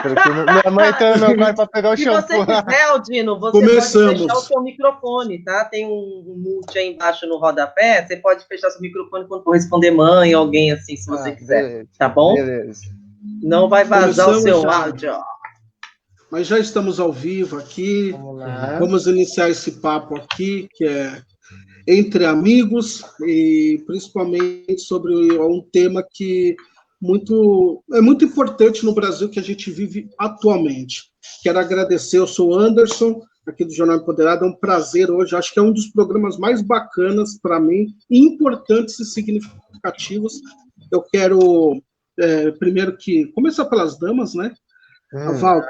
porque minha mãe tá no meu quarto para pegar o Se shampoo. você quiser, Aldino, você Começamos. pode fechar o seu microfone, tá? Tem um mute aí embaixo no rodapé, você pode fechar seu microfone quando for responder mãe, alguém assim, se você quiser, Beleza, tá bom? beleza. Não vai vazar o seu já. áudio. Mas já estamos ao vivo aqui. Vamos lá. Vamos iniciar esse papo aqui, que é entre amigos, e principalmente sobre um tema que é muito importante no Brasil, que a gente vive atualmente. Quero agradecer, eu sou Anderson, aqui do Jornal Empoderado, é um prazer hoje, acho que é um dos programas mais bacanas para mim, importantes e significativos. Eu quero, primeiro começar pelas damas, né? Val,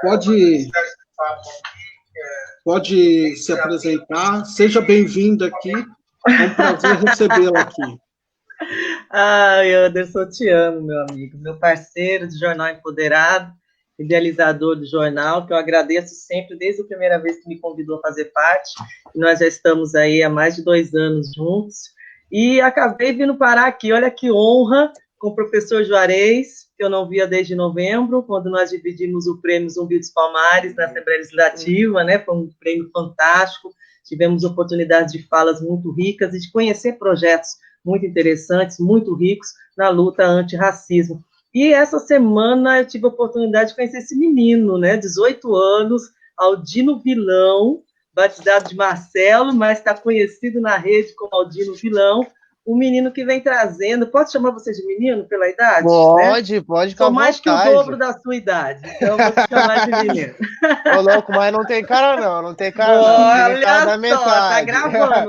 pode se apresentar, seja bem-vinda aqui, é um prazer recebê-la aqui. Ai, Anderson, te amo, meu amigo, meu parceiro de Jornal Empoderado, idealizador do jornal, que eu agradeço sempre, desde a primeira vez que me convidou a fazer parte. Nós já estamos aí há mais de 2 anos juntos, e acabei vindo parar aqui, olha que honra, com o professor Juarez, que eu não via desde novembro, quando nós dividimos o prêmio Zumbi dos Palmares na Assembleia Legislativa, né? Foi um prêmio fantástico, tivemos oportunidades de falas muito ricas e de conhecer projetos muito interessantes, muito ricos na luta antirracismo. E essa semana eu tive a oportunidade de conhecer esse menino, né, 18 anos, Aldino Vilão, batizado de Marcelo, mas está conhecido na rede como Aldino Vilão, um menino que vem trazendo... Posso chamar você de menino pela idade? Pode, né? pode, Sou mais que o dobro da sua idade, então eu vou te chamar de menino. Ô, louco, mas não tem cara não tem cara não. Olha Cara da só, metade.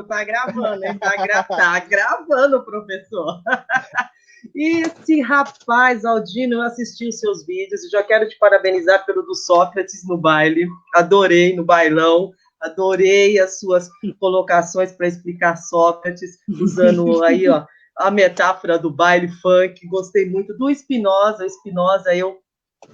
tá gravando, hein? Tá gravando, professor. E esse rapaz, Aldino, eu assisti os seus vídeos e já quero te parabenizar pelo do Sócrates no baile. Adorei no bailão. Adorei as suas colocações para explicar Sócrates, usando aí, ó, a metáfora do baile funk. Gostei muito do Spinoza. Spinoza, eu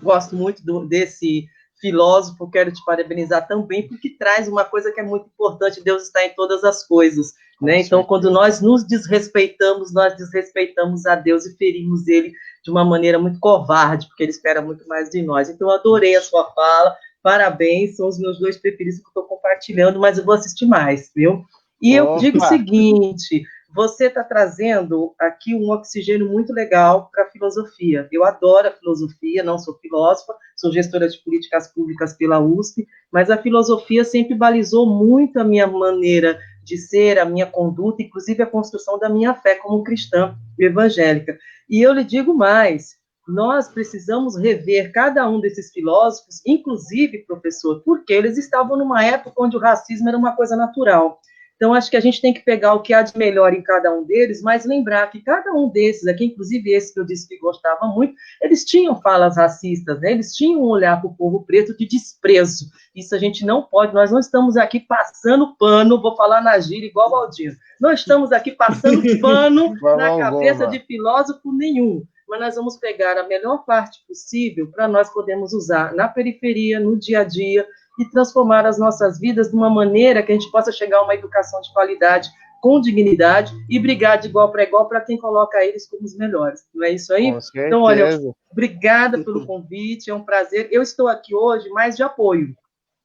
gosto muito desse filósofo, quero te parabenizar também, porque traz uma coisa que é muito importante: Deus está em todas as coisas, né? Então, quando nós nos desrespeitamos, nós desrespeitamos a Deus e ferimos ele de uma maneira muito covarde, porque ele espera muito mais de nós. Então, eu adorei a sua fala, parabéns, são os meus 2 preferidos que eu estou compartilhando, mas eu vou assistir mais, viu? E eu digo o seguinte: você está trazendo aqui um oxigênio muito legal para a filosofia. Eu adoro a filosofia, não sou filósofa, sou gestora de políticas públicas pela USP, mas a filosofia sempre balizou muito a minha maneira de ser, a minha conduta, inclusive a construção da minha fé como cristã evangélica. E eu lhe digo mais: nós precisamos rever cada um desses filósofos, inclusive, professor, porque eles estavam numa época onde o racismo era uma coisa natural. Então, acho que a gente tem que pegar o que há de melhor em cada um deles, mas lembrar que cada um desses aqui, inclusive esse que eu disse que gostava muito, eles tinham falas racistas, né? Eles tinham um olhar para o povo preto de desprezo. Isso a gente não pode, nós não estamos aqui passando pano, vou falar na gíria igual o Valdir, não estamos aqui passando pano na cabeça de filósofo nenhum, mas nós vamos pegar a melhor parte possível para nós podermos usar na periferia, no dia a dia, e transformar as nossas vidas de uma maneira que a gente possa chegar a uma educação de qualidade, com dignidade, e brigar de igual para igual para quem coloca eles como os melhores. Não é isso aí? Então, olha, obrigada pelo convite, é um prazer. Eu estou aqui hoje mais de apoio.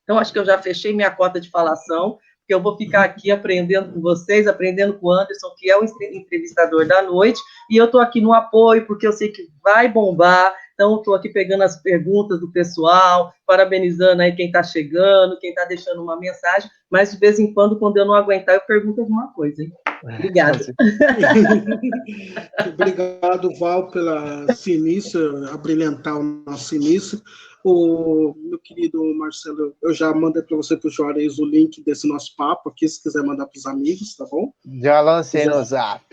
Então, acho que eu já fechei minha cota de falação, porque eu vou ficar aqui aprendendo com vocês, aprendendo com o Anderson, que é o entrevistador da noite, e eu estou aqui no apoio, porque eu sei que vai bombar. Então, estou aqui pegando as perguntas do pessoal, parabenizando aí quem está chegando, quem está deixando uma mensagem, mas de vez em quando eu não aguentar, eu pergunto alguma coisa, hein? Obrigada. Obrigado, Val, pela início, a brilhantar o nosso início. O meu querido Marcelo, eu já mandei para você, para o Juarez, o link desse nosso papo aqui, se quiser mandar para os amigos, tá bom? Já lancei no Zap.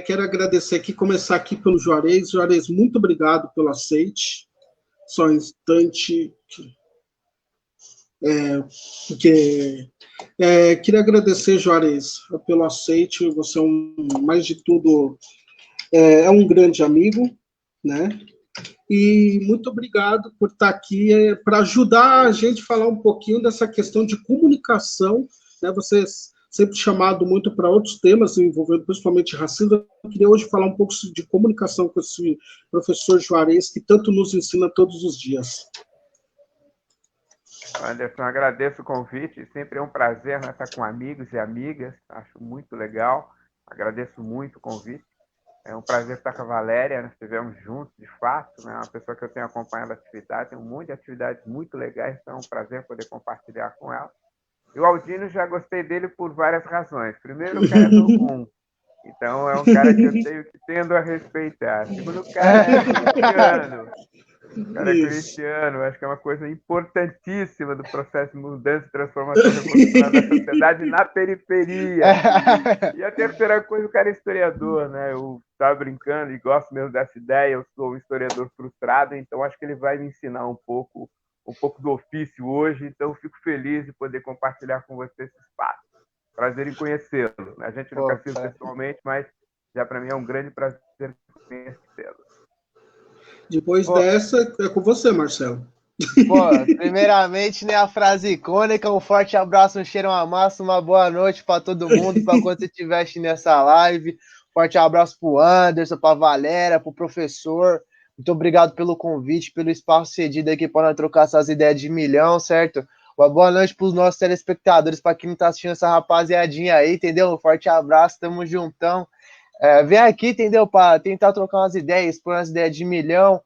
Quero agradecer aqui, começar aqui pelo Juarez. Juarez, muito obrigado pelo aceite. Só um instante. Queria agradecer, Juarez, pelo aceite. Você mais de tudo, é um grande amigo, né? E muito obrigado por estar aqui para ajudar a gente a falar um pouquinho dessa questão de comunicação, né? Você sempre chamado muito para outros temas, envolvendo principalmente racismo. Eu queria hoje falar um pouco de comunicação com esse professor Juarez, que tanto nos ensina todos os dias. Anderson, agradeço o convite. Sempre é um prazer, né, estar com amigos e amigas. Acho muito legal. Agradeço muito o convite. É um prazer estar com a Valéria. Nós estivemos juntos, de fato. Né? Uma pessoa que eu tenho acompanhado a atividade. Tem um monte de atividades muito legais. Então é um prazer poder compartilhar com ela. E o Aldino, já gostei dele por várias razões. Primeiro, o cara é do Rum. Então, é um cara que eu tendo a respeitar. Segundo, o cara é cristiano. O cara é cristiano. Acho que é uma coisa importantíssima do processo de mudança e transformação revolucionária da sociedade na periferia. E a terceira coisa, o cara é historiador, né? Eu estava brincando e gosto mesmo dessa ideia. Eu sou um historiador frustrado, então acho que ele vai me ensinar um pouco do ofício hoje, então fico feliz de poder compartilhar com você esse espaço. Prazer em conhecê-lo. A gente nunca se viu pessoalmente, mas já para mim é um grande prazer conhecê-lo. Depois dessa, é com você, Marcelo. Primeiramente, né, a frase icônica, um forte abraço, um cheiro, uma massa, uma boa noite para todo mundo, para quando você estiver assistindo essa live. Forte abraço para o Anderson, para a Valéria, para o professor. Muito obrigado pelo convite, pelo espaço cedido aqui para nós trocar essas ideias de milhão, certo? Uma boa noite para os nossos telespectadores, para quem não está assistindo essa rapaziadinha aí, entendeu? Um forte abraço, tamo juntão. Vem aqui, entendeu? Para tentar trocar umas ideias, expor umas ideias de milhão,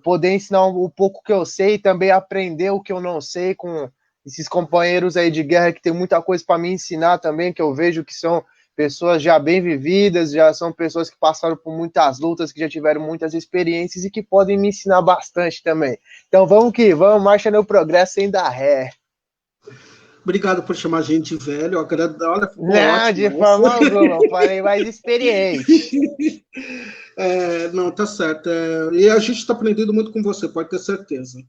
poder ensinar um pouco que eu sei, também aprender o que eu não sei com esses companheiros aí de guerra que tem muita coisa para me ensinar também, que eu vejo que são pessoas já bem vividas, já são pessoas que passaram por muitas lutas, que já tiveram muitas experiências e que podem me ensinar bastante também. Então vamos que vamos, marcha no progresso sem dar ré. Obrigado por chamar a gente de velho. Olha, não, ótimo, de forma alguma, eu falei mais experiente. Não, tá certo. E a gente está aprendendo muito com você, pode ter certeza.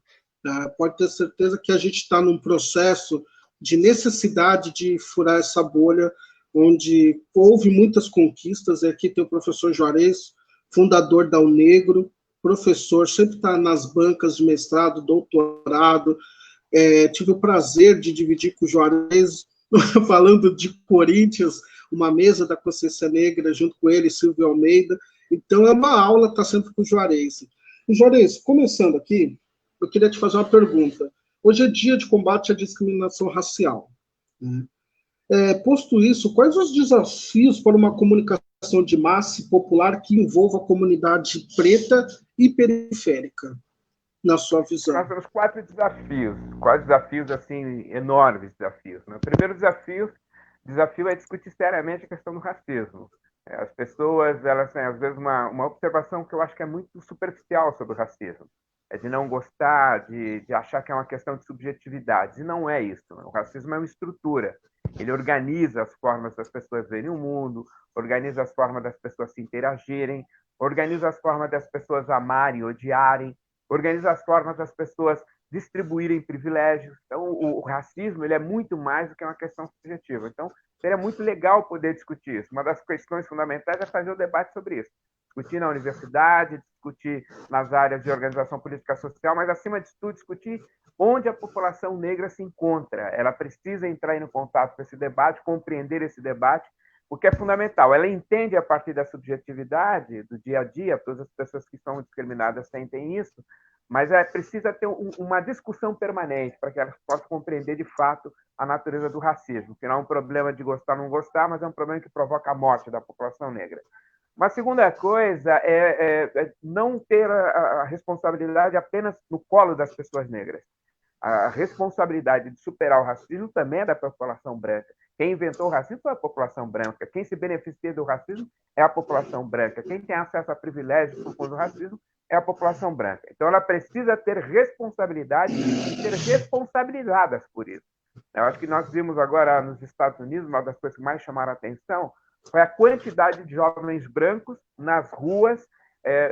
Pode ter certeza que a gente está num processo de necessidade de furar essa bolha, onde houve muitas conquistas. Aqui tem o professor Juarez, fundador da UNegro, professor, sempre está nas bancas de mestrado, doutorado. Tive o prazer de dividir com o Juarez, falando de Corinthians, uma mesa da consciência negra, junto com ele, Silvio Almeida. Então, é uma aula estar sempre com o Juarez. E, Juarez, começando aqui, eu queria te fazer uma pergunta. Hoje é dia de combate à discriminação racial, né? Posto isso, quais os desafios para uma comunicação de massa e popular que envolva a comunidade preta e periférica, na sua visão? Nós temos quatro desafios assim, enormes desafios. O primeiro desafio é discutir seriamente a questão do racismo. As pessoas, elas têm, às vezes, uma observação que eu acho que é muito superficial sobre o racismo. É de não gostar, de achar que é uma questão de subjetividade. E não é isso. O racismo é uma estrutura. Ele organiza as formas das pessoas verem o mundo, organiza as formas das pessoas se interagirem, organiza as formas das pessoas amarem, odiarem, organiza as formas das pessoas distribuírem privilégios. Então, o racismo ele é muito mais do que uma questão subjetiva. Então, seria muito legal poder discutir isso. Uma das questões fundamentais é fazer o debate sobre isso. Discutir na universidade, discutir nas áreas de organização política social, mas, acima de tudo, discutir onde a população negra se encontra. Ela precisa entrar em contato com esse debate, compreender esse debate, porque é fundamental. Ela entende a partir da subjetividade, do dia a dia, todas as pessoas que são discriminadas sentem isso, mas precisa ter uma discussão permanente para que ela possa compreender, de fato, a natureza do racismo, que não é um problema de gostar ou não gostar, mas é um problema que provoca a morte da população negra. Uma segunda coisa é não ter a responsabilidade apenas no colo das pessoas negras. A responsabilidade de superar o racismo também é da população branca. Quem inventou o racismo foi a população branca. Quem se beneficia do racismo é a população branca. Quem tem acesso a privilégios por conta do racismo é a população branca. Então, ela precisa ter responsabilidade e ser responsabilizadas por isso. Eu acho que nós vimos agora nos Estados Unidos, uma das coisas que mais chamaram a atenção foi a quantidade de jovens brancos nas ruas,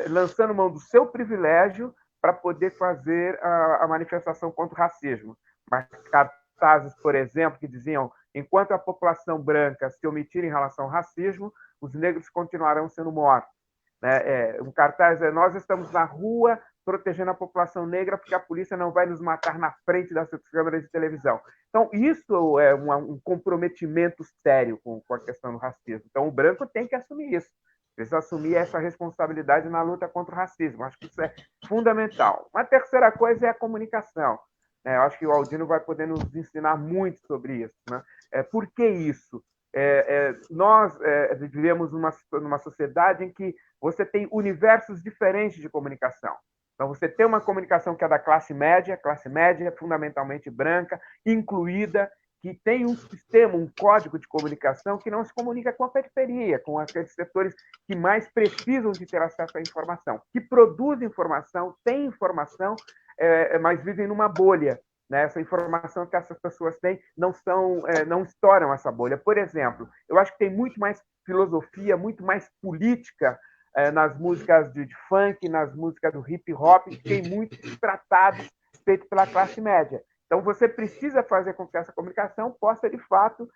lançando mão do seu privilégio para poder fazer a manifestação contra o racismo. Mas cartazes, por exemplo, que diziam: enquanto a população branca se omitir em relação ao racismo, os negros continuarão sendo mortos. Um cartaz: nós estamos na rua protegendo a população negra, porque a polícia não vai nos matar na frente das câmeras de televisão. Então, isso é um comprometimento sério com a questão do racismo. Então, o branco tem que assumir isso. Precisa assumir essa responsabilidade na luta contra o racismo. Acho que isso é fundamental. Uma terceira coisa é a comunicação. Eu acho que o Aldino vai poder nos ensinar muito sobre isso. Né? Por que isso? Nós vivemos numa sociedade em que você tem universos diferentes de comunicação. Então, você tem uma comunicação que é da classe média fundamentalmente branca, incluída, que tem um sistema, um código de comunicação que não se comunica com a periferia, com aqueles setores que mais precisam de ter acesso à informação, que produzem informação, têm informação, mas vivem numa bolha. Né? Essa informação que essas pessoas têm não estouram essa bolha. Por exemplo, eu acho que tem muito mais filosofia, muito mais política nas músicas de funk, nas músicas do hip hop, que tem muitos tratados feitos pela classe média. Então, você precisa fazer com que essa comunicação possa, de fato,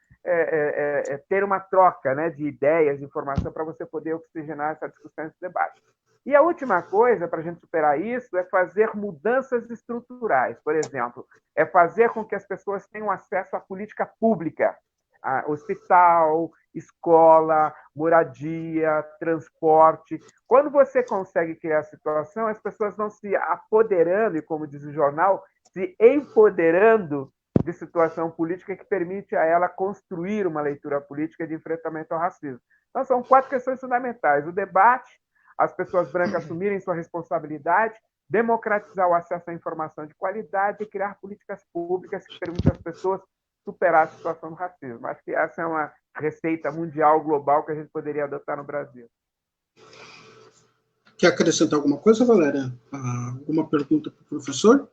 ter uma troca, né, de ideias, de informação, para você poder oxigenar essa discussão, esse debate. E a última coisa, para a gente superar isso, é fazer mudanças estruturais. Por exemplo, é fazer com que as pessoas tenham acesso à política pública, a hospital, escola, moradia, transporte. Quando você consegue criar a situação, as pessoas vão se apoderando, e como diz o jornal, se empoderando de situação política que permite a ela construir uma leitura política de enfrentamento ao racismo. Então, são 4 questões fundamentais. O debate, as pessoas brancas assumirem sua responsabilidade, democratizar o acesso à informação de qualidade e criar políticas públicas que permitam às pessoas superar a situação do racismo. Acho que essa é uma receita mundial, global, que a gente poderia adotar no Brasil. Quer acrescentar alguma coisa, Valéria? Alguma pergunta para o professor?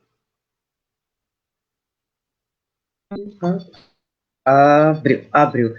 Abriu.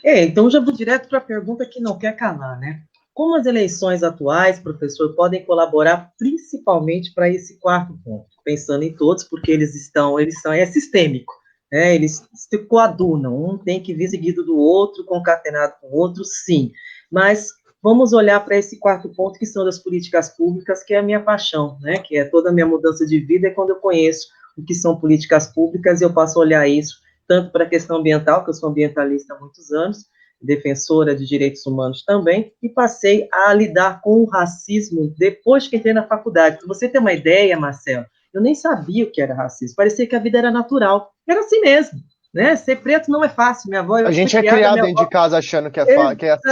Então já vou direto para a pergunta que não quer calar, né? Como as eleições atuais, professor, podem colaborar principalmente para esse 4º ponto? Pensando em todos, porque é sistêmico, né? Eles se coadunam, um tem que vir seguido do outro, concatenado com o outro, sim. Mas vamos olhar para esse 4º ponto, que são das políticas públicas, que é a minha paixão, né? Que é toda a minha mudança de vida, é quando eu conheço o que são políticas públicas, e eu passo a olhar isso tanto para a questão ambiental, que eu sou ambientalista há muitos anos, defensora de direitos humanos também, e passei a lidar com o racismo depois que entrei na faculdade. Para você ter uma ideia, Marcelo, eu nem sabia o que era racismo, parecia que a vida era natural, era assim mesmo, né? Ser preto não é fácil, minha avó... A gente é criado dentro de casa achando que é assim,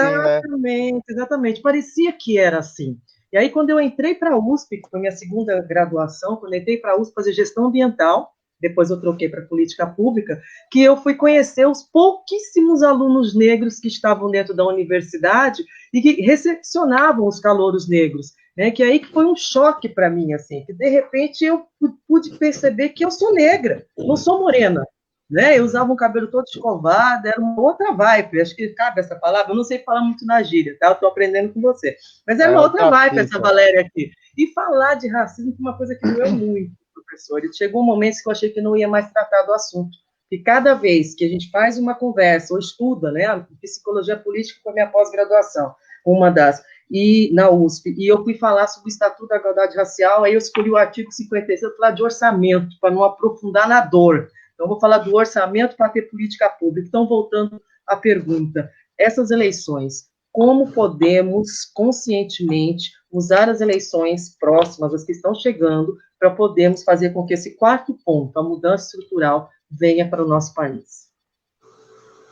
né? Exatamente, parecia que era assim. E aí, quando eu entrei para a USP, que foi minha segunda graduação, quando eu entrei para a USP fazer gestão ambiental, depois eu troquei para política pública, que eu fui conhecer os pouquíssimos alunos negros que estavam dentro da universidade e que recepcionavam os calouros negros, né? Que aí que foi um choque para mim, assim, que de repente eu pude perceber que eu sou negra, não sou morena, né? Eu usava um cabelo todo escovado, era uma outra vibe, acho que cabe essa palavra, eu não sei falar muito na gíria, tá? Eu estou aprendendo com você, mas era uma outra vibe essa Valéria aqui. E falar de racismo foi uma coisa que doeu muito, professor, e chegou um momento que eu achei que não ia mais tratar do assunto, e cada vez que a gente faz uma conversa, ou estuda, né, a psicologia política foi minha pós-graduação, uma das, e na USP, e eu fui falar sobre o Estatuto da Igualdade Racial, aí eu escolhi o artigo 56, eu falar de orçamento, para não aprofundar na dor, então eu vou falar do orçamento para ter política pública. Então, voltando à pergunta, essas eleições, como podemos conscientemente usar as eleições próximas, as que estão chegando, para podermos fazer com que esse 4º ponto, a mudança estrutural, venha para o nosso país?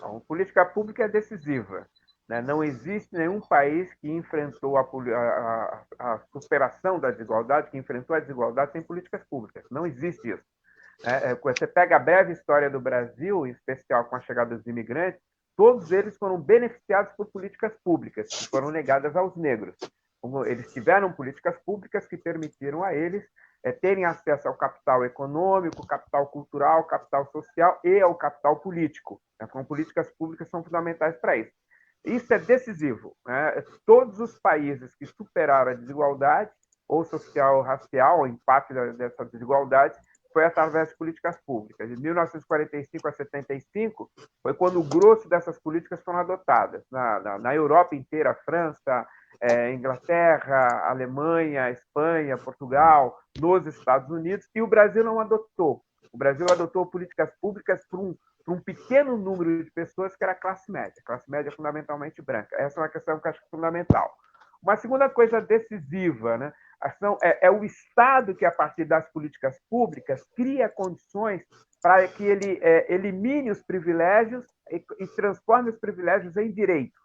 A política pública é decisiva. Né? Não existe nenhum país que enfrentou a superação da desigualdade, que enfrentou a desigualdade sem políticas públicas. Não existe isso. Você pega a breve história do Brasil, em especial com a chegada dos imigrantes, todos eles foram beneficiados por políticas públicas, que foram negadas aos negros. Eles tiveram políticas públicas que permitiram a eles terem acesso ao capital econômico, capital cultural, capital social e ao capital político. Então, políticas públicas são fundamentais para isso. Isso é decisivo. Né? Todos os países que superaram a desigualdade, ou social ou racial, o impacto dessa desigualdade, foi através de políticas públicas. De 1945 a 75 foi quando o grosso dessas políticas foram adotadas. Na Europa inteira, França, Inglaterra, Alemanha, Espanha, Portugal, nos Estados Unidos, e o Brasil não adotou. O Brasil adotou políticas públicas para um pequeno número de pessoas que era a classe média fundamentalmente branca. Essa é uma questão que eu acho fundamental. Uma segunda coisa decisiva, né? É o Estado que, a partir das políticas públicas, cria condições para que ele elimine os privilégios e transforme os privilégios em direitos.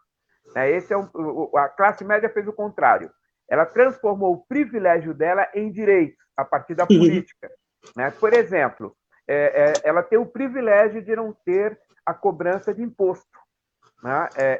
A classe média fez o contrário. Ela transformou o privilégio dela em direitos, a partir da política. Por exemplo, ela tem o privilégio de não ter a cobrança de imposto.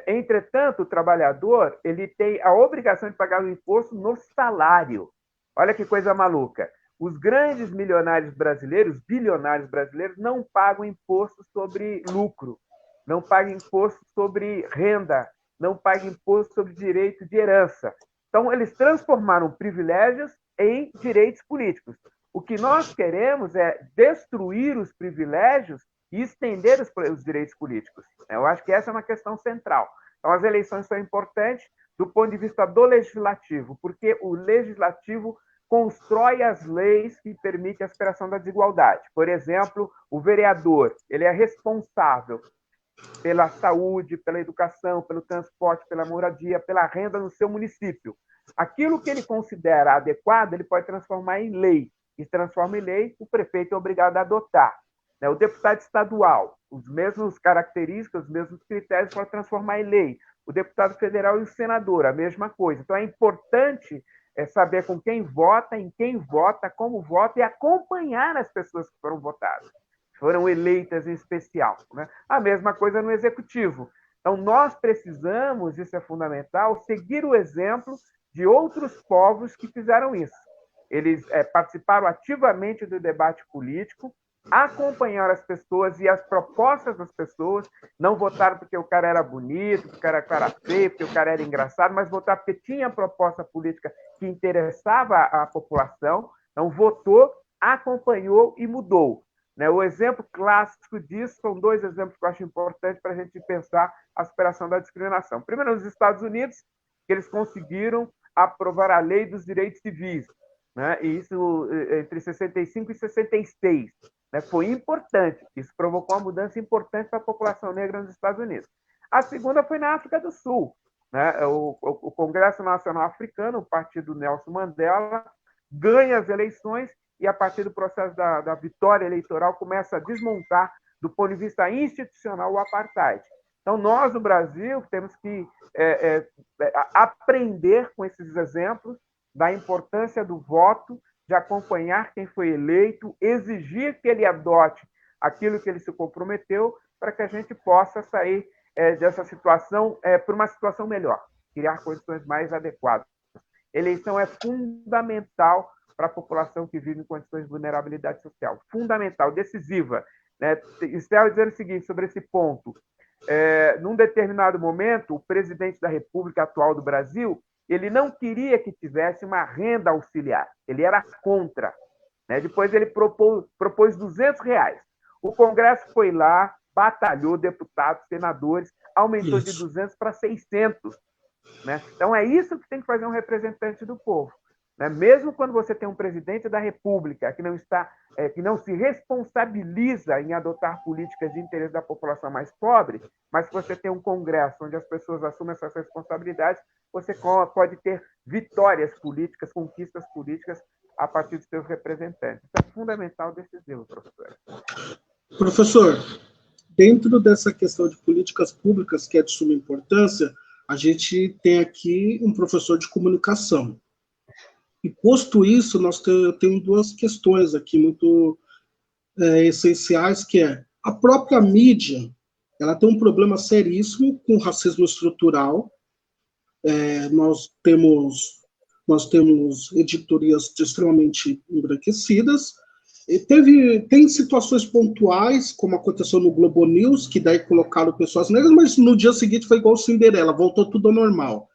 Entretanto, o trabalhador ele tem a obrigação de pagar o imposto no salário. Olha que coisa maluca. Os grandes milionários brasileiros, bilionários brasileiros, não pagam imposto sobre lucro, não pagam imposto sobre renda, não pagam imposto sobre direito de herança. Então, eles transformaram privilégios em direitos políticos. O que nós queremos é destruir os privilégios e estender os direitos políticos. Eu acho que essa é uma questão central. Então, as eleições são importantes do ponto de vista do legislativo, porque o legislativo constrói as leis que permitem a superação da desigualdade. Por exemplo, o vereador, ele é responsável pela saúde, pela educação, pelo transporte, pela moradia, pela renda no seu município. Aquilo que ele considera adequado, ele pode transformar em lei. E transforma em lei, o prefeito é obrigado a adotar. O deputado estadual, as mesmas características, os mesmos critérios para transformar em lei. O deputado federal e o senador, a mesma coisa. Então, é importante saber com quem vota, em quem vota, como vota e acompanhar as pessoas que foram votadas, foram eleitas em especial. A mesma coisa no executivo. Então, nós precisamos, isso é fundamental, seguir o exemplo de outros povos que fizeram isso. Eles participaram ativamente do debate político, acompanharam as pessoas e as propostas das pessoas, não votaram porque o cara era bonito, porque o cara era feio, porque o cara era engraçado, mas votaram porque tinha proposta política que interessava a população, então votou, acompanhou e mudou. O exemplo clássico disso são dois exemplos que eu acho importantes para a gente pensar a superação da discriminação. Primeiro, nos Estados Unidos, que eles conseguiram aprovar a Lei dos Direitos Civis, e isso entre 65 e 66. Foi importante, isso provocou uma mudança importante para a população negra nos Estados Unidos. A segunda foi na África do Sul. O Congresso Nacional Africano, o partido Nelson Mandela, ganha as eleições e, a partir do processo da vitória eleitoral, começa a desmontar, do ponto de vista institucional, o apartheid. Então, nós, no Brasil, temos que aprender com esses exemplos da importância do voto, de acompanhar quem foi eleito, exigir que ele adote aquilo que ele se comprometeu, para que a gente possa sair dessa situação para uma situação melhor, criar condições mais adequadas. Eleição é fundamental para a população que vive em condições de vulnerabilidade social. Fundamental, decisiva. Estava dizendo o seguinte sobre esse ponto. Num determinado momento, o presidente da República atual do Brasil, ele não queria que tivesse uma renda auxiliar. Ele era contra. Depois ele propôs R$200. O Congresso foi lá, batalhou, deputados, senadores, aumentou de 200 para 600. Então, é isso que tem que fazer um representante do povo. Mesmo quando você tem um presidente da República que não se responsabiliza em adotar políticas de interesse da população mais pobre, mas que você tem um Congresso onde as pessoas assumem essas responsabilidades, você pode ter vitórias políticas, conquistas políticas a partir dos seus representantes. Isso é fundamental, decisivo, professor. Professor, dentro dessa questão de políticas públicas, que é de suma importância, a gente tem aqui um professor de comunicação. E, posto isso, eu tenho duas questões aqui muito essenciais, que é a própria mídia, ela tem um problema seríssimo com o racismo estrutural. Nós temos editorias extremamente embranquecidas. E tem situações pontuais, como aconteceu no Globo News, que daí colocaram pessoas negras, mas no dia seguinte foi igual Cinderela, voltou tudo ao normal.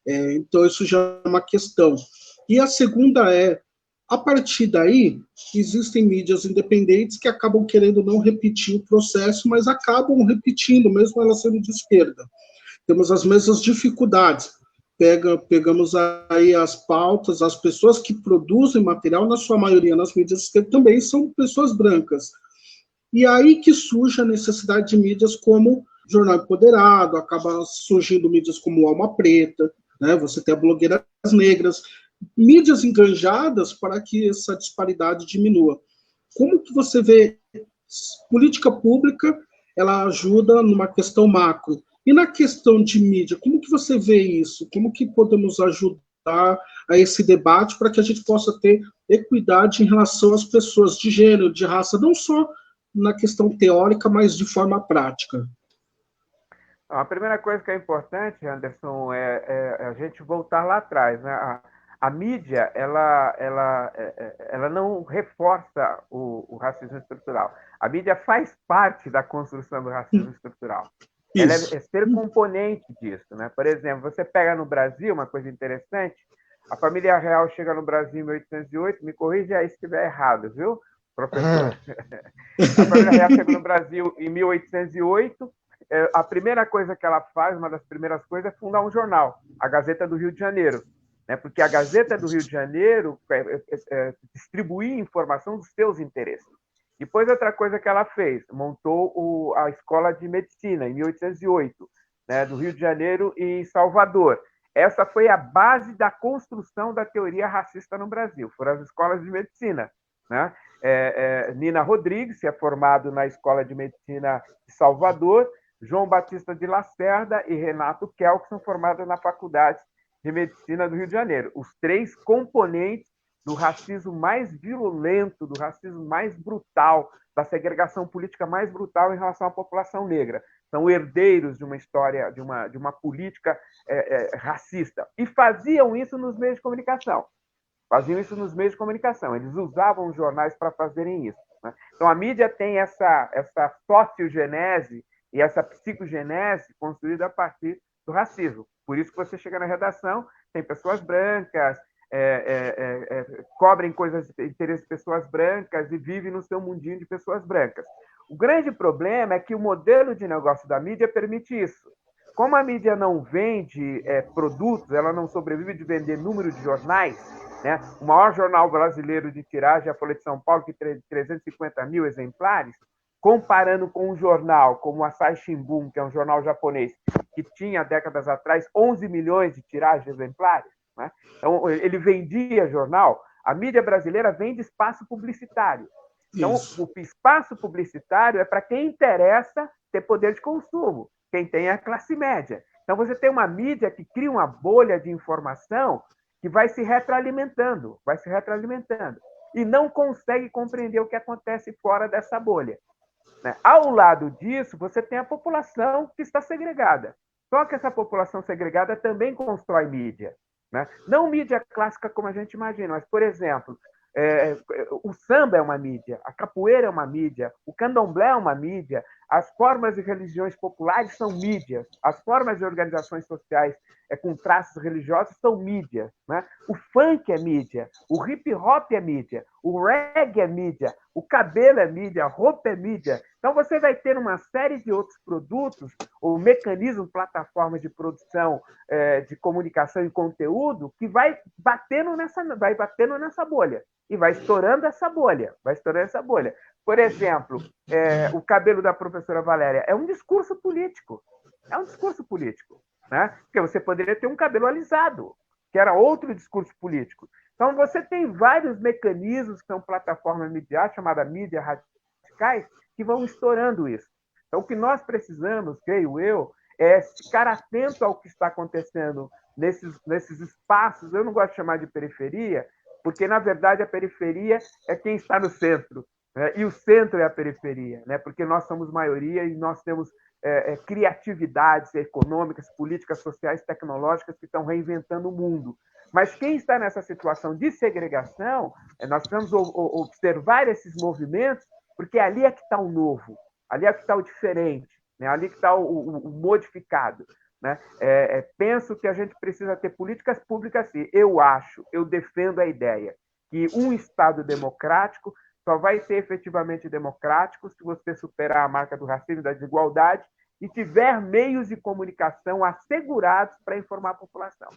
Então, isso já é uma questão. E a segunda a partir daí, existem mídias independentes que acabam querendo não repetir o processo, mas acabam repetindo, mesmo elas sendo de esquerda. Temos as mesmas dificuldades. pegamos aí as pautas, as pessoas que produzem material, na sua maioria nas mídias que também são pessoas brancas. E aí que surge a necessidade de mídias como Jornal Empoderado, acaba surgindo mídias como Alma Preta, né? Você tem a Blogueiras Negras, mídias enganjadas para que essa disparidade diminua. Como que você vê política pública, ela ajuda numa questão macro? E na questão de mídia, como que você vê isso? Como que podemos ajudar a esse debate para que a gente possa ter equidade em relação às pessoas de gênero, de raça, não só na questão teórica, mas de forma prática? A primeira coisa que é importante, Anderson, é a gente voltar lá atrás, né? A mídia, ela não reforça o racismo estrutural. A mídia faz parte da construção do racismo estrutural. Ela é ser componente disso, né? Por exemplo, você pega no Brasil, uma coisa interessante, a família real chega no Brasil em 1808, me corrija aí se estiver errado, viu, professor? A família real chega no Brasil em 1808, a primeira coisa que ela faz, uma das primeiras coisas, é fundar um jornal, a Gazeta do Rio de Janeiro, né? Porque a Gazeta do Rio de Janeiro distribuía informação dos seus interesses. Depois, outra coisa que ela fez, montou a Escola de Medicina, em 1808, né, do Rio de Janeiro e Salvador. Essa foi a base da construção da teoria racista no Brasil, foram as escolas de medicina, né? Nina Rodrigues, que é formado na Escola de Medicina de Salvador, João Batista de Lacerda e Renato Kell, que são formados na Faculdade de Medicina do Rio de Janeiro. Os três componentes do racismo mais virulento, do racismo mais brutal, da segregação política mais brutal em relação à população negra. São herdeiros de uma história, de uma política racista. E faziam isso nos meios de comunicação. Eles usavam os jornais para fazerem isso, né? Então, a mídia tem essa sociogenese e essa psicogenese construída a partir do racismo. Por isso que você chega na redação, tem pessoas brancas, cobrem coisas de interesse de pessoas brancas e vivem no seu mundinho de pessoas brancas. O grande problema é que o modelo de negócio da mídia permite isso. Como a mídia não vende produtos, ela não sobrevive de vender número de jornais, né? O maior jornal brasileiro de tiragem é a Folha de São Paulo, que tem 350 mil exemplares, comparando com um jornal como o Asahi Shimbun, que é um jornal japonês, que tinha, décadas atrás, 11 milhões de tiragens de exemplares, né? Então, ele vendia jornal. A mídia brasileira vende espaço publicitário. Então, o espaço publicitário é para quem interessa ter poder de consumo, quem tem é a classe média. Então, você tem uma mídia que cria uma bolha de informação que vai se retroalimentando, e não consegue compreender o que acontece fora dessa bolha, né? Ao lado disso, você tem a população que está segregada. Só que essa população segregada também constrói mídia, né? Não mídia clássica como a gente imagina, mas, por exemplo, o samba é uma mídia, a capoeira é uma mídia, o candomblé é uma mídia, as formas de religiões populares são mídias, as formas de organizações sociais com traços religiosos são mídias, né? O funk é mídia, o hip hop é mídia, o reggae é mídia, o cabelo é mídia, a roupa é mídia. Então você vai ter uma série de outros produtos, ou mecanismos, plataformas de produção, de comunicação e conteúdo, que vai batendo nessa bolha. E vai estourando essa bolha. Por exemplo, o cabelo da professora Valéria é um discurso político. Né? Porque você poderia ter um cabelo alisado, que era outro discurso político. Então, você tem vários mecanismos que são plataformas midiáticas, chamadas mídias radicais, que vão estourando isso. Então, o que nós precisamos, creio eu, é ficar atento ao que está acontecendo nesses espaços. Eu não gosto de chamar de periferia, porque, na verdade, a periferia é quem está no centro, né? E o centro é a periferia, né? Porque nós somos maioria e nós temos criatividades econômicas, políticas sociais, tecnológicas que estão reinventando o mundo. Mas quem está nessa situação de segregação, nós precisamos observar esses movimentos, porque ali é que está o novo, ali é que está o diferente, né? Ali que está o modificado, né? Penso que a gente precisa ter políticas públicas assim. Eu defendo a ideia que um Estado democrático só vai ser efetivamente democrático se você superar a marca do racismo e da desigualdade e tiver meios de comunicação assegurados para informar a população.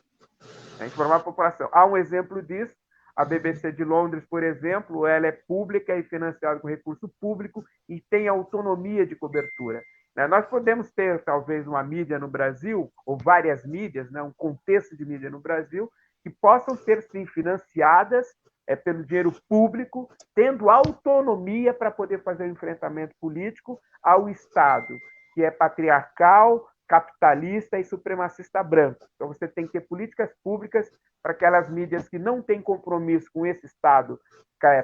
Informar a população. Há um exemplo disso, a BBC de Londres, por exemplo, ela é pública e financiada com recurso público e tem autonomia de cobertura. Nós podemos ter, talvez, uma mídia no Brasil, ou várias mídias, um contexto de mídia no Brasil, que possam ser, sim, financiadas pelo dinheiro público, tendo autonomia para poder fazer o enfrentamento político ao Estado, que é patriarcal, capitalista e supremacista branco. Então, você tem que ter políticas públicas para aquelas mídias que não têm compromisso com esse Estado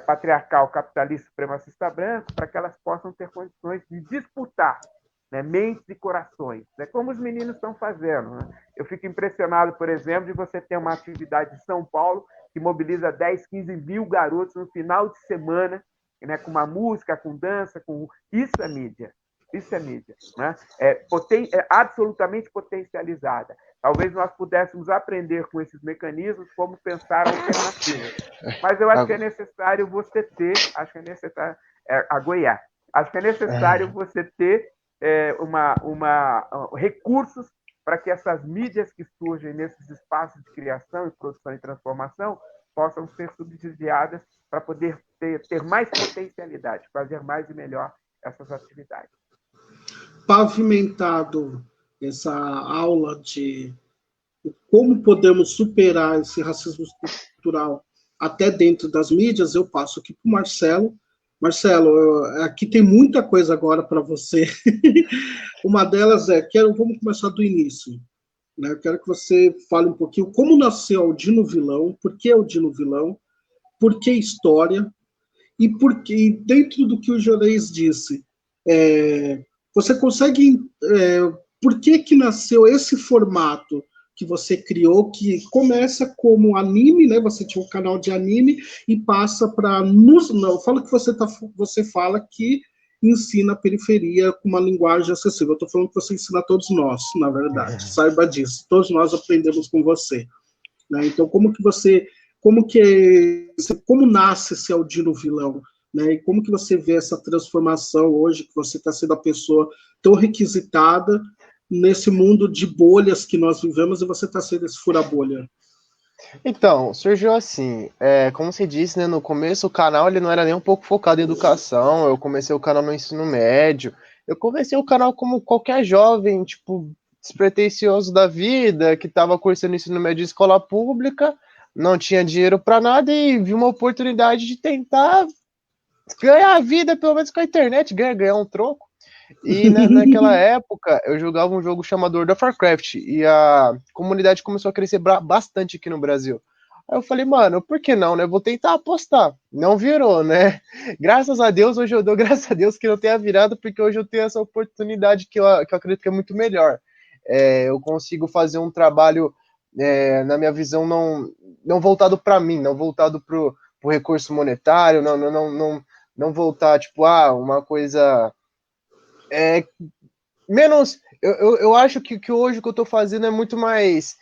patriarcal, capitalista e supremacista branco, para que elas possam ter condições de disputar mentes e corações, como os meninos estão fazendo. Eu fico impressionado, por exemplo, de você ter uma atividade em São Paulo que mobiliza 10, 15 mil garotos no final de semana, com uma música, com dança, com... Isso é mídia. Isso é mídia. É absolutamente potencializada. Talvez nós pudéssemos aprender com esses mecanismos como pensar alternativas. Mas eu acho que é necessário você ter... Acho que é necessário... Acho que é necessário você ter recursos para que essas mídias que surgem nesses espaços de criação, produção e transformação possam ser subsidiadas para poder ter mais potencialidade, fazer mais e melhor essas atividades. Pavimentado essa aula de como podemos superar esse racismo estrutural até dentro das mídias, eu passo aqui para o Marcelo. Marcelo, aqui tem muita coisa agora para você. Uma delas vamos começar do início. Eu quero que você fale um pouquinho como nasceu Aldino Vilão, por que Aldino Vilão, por que história, e porque, dentro do que o Juarez disse, você consegue... por que nasceu esse formato que você criou, que começa como anime, você tinha um canal de anime, e passa para... Não, fala que você fala que ensina a periferia com uma linguagem acessível. Eu estou falando que você ensina a todos nós, na verdade. Saiba disso. Todos nós aprendemos com você. Então, como nasce esse Aldino Vilão? E como que você vê essa transformação hoje, que você está sendo a pessoa tão requisitada nesse mundo de bolhas que nós vivemos, e você está sendo esse fura-bolha? Então, surgiu assim, como você disse, no começo o canal ele não era nem um pouco focado em educação, eu comecei o canal no ensino médio, eu comecei o canal como qualquer jovem, despretensioso da vida, que estava cursando ensino médio em escola pública, não tinha dinheiro para nada e vi uma oportunidade de tentar ganhar a vida, pelo menos com a internet, ganhar um troco. E naquela época eu jogava um jogo chamado World of Warcraft e a comunidade começou a crescer bastante aqui no Brasil. Aí eu falei, mano, por que não, né? Vou tentar apostar. Não virou, né? Graças a Deus, hoje eu dou graças a Deus que não tenha virado, porque hoje eu tenho essa oportunidade que eu acredito que é muito melhor. Eu consigo fazer um trabalho, na minha visão, não voltado para mim, não voltado pro recurso monetário, não voltar, uma coisa... menos... Eu acho que hoje o que eu tô fazendo é muito mais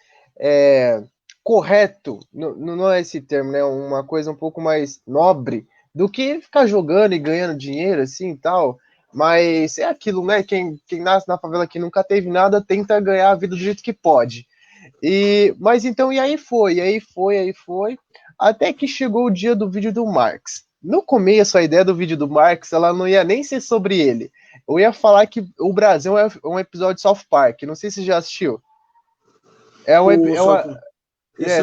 correto, não é esse termo, né? Uma coisa um pouco mais nobre do que ficar jogando e ganhando dinheiro, assim, e tal. Mas é aquilo, né? Quem nasce na favela que nunca teve nada, tenta ganhar a vida do jeito que pode. Mas então, e aí foi, até que chegou o dia do vídeo do Marx. No começo, a ideia do vídeo do Marx, ela não ia nem ser sobre ele. Eu ia falar que o Brasil é um episódio de South Park. Não sei se você já assistiu.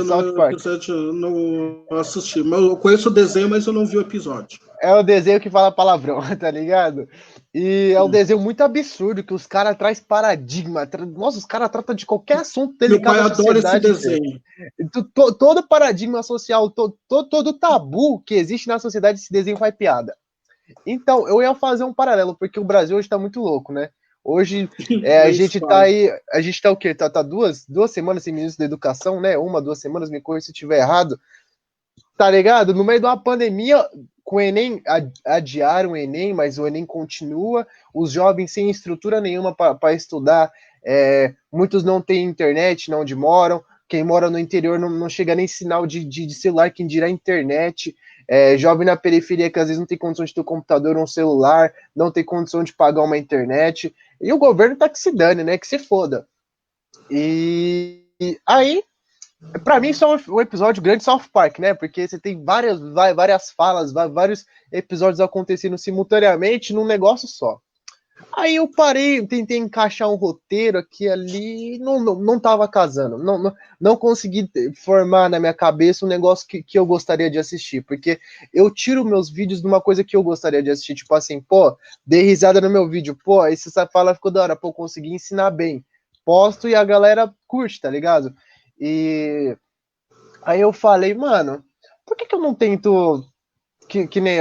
South Park. Eu não assisti. Eu conheço o desenho, mas eu não vi o episódio. É o desenho que fala palavrão, tá ligado? E é um desenho muito absurdo, que os caras trazem paradigma. Nossa, os caras tratam de qualquer assunto delicado. Meu pai adora esse desenho. Todo paradigma social, todo tabu que existe na sociedade, esse desenho faz piada. Então, eu ia fazer um paralelo, porque o Brasil hoje tá muito louco, né? Hoje a gente tá aí, a gente tá o quê? Tá duas semanas sem ministro da educação, né? 2 semanas, me corrija se eu estiver errado. Tá ligado? No meio de uma pandemia, com o Enem, adiaram o Enem, mas o Enem continua, os jovens sem estrutura nenhuma para estudar, muitos não têm internet, não onde moram, quem mora no interior não chega nem sinal de celular, quem dirá internet, jovem na periferia que às vezes não tem condição de ter um computador ou um celular, não tem condição de pagar uma internet, e o governo tá que se dane, né? Que se foda. E aí, pra mim, isso é um episódio grande de South Park, né? Porque você tem várias falas, vários episódios acontecendo simultaneamente num negócio só. Aí eu parei, tentei encaixar um roteiro aqui e ali, não tava casando. Não consegui formar na minha cabeça um negócio que eu gostaria de assistir. Porque eu tiro meus vídeos de uma coisa que eu gostaria de assistir. Tipo assim, pô, dei risada no meu vídeo. Pô, essa fala ficou da hora. Pô, consegui ensinar bem. Posto e a galera curte, tá ligado? E aí eu falei, mano, por que eu não tento que nem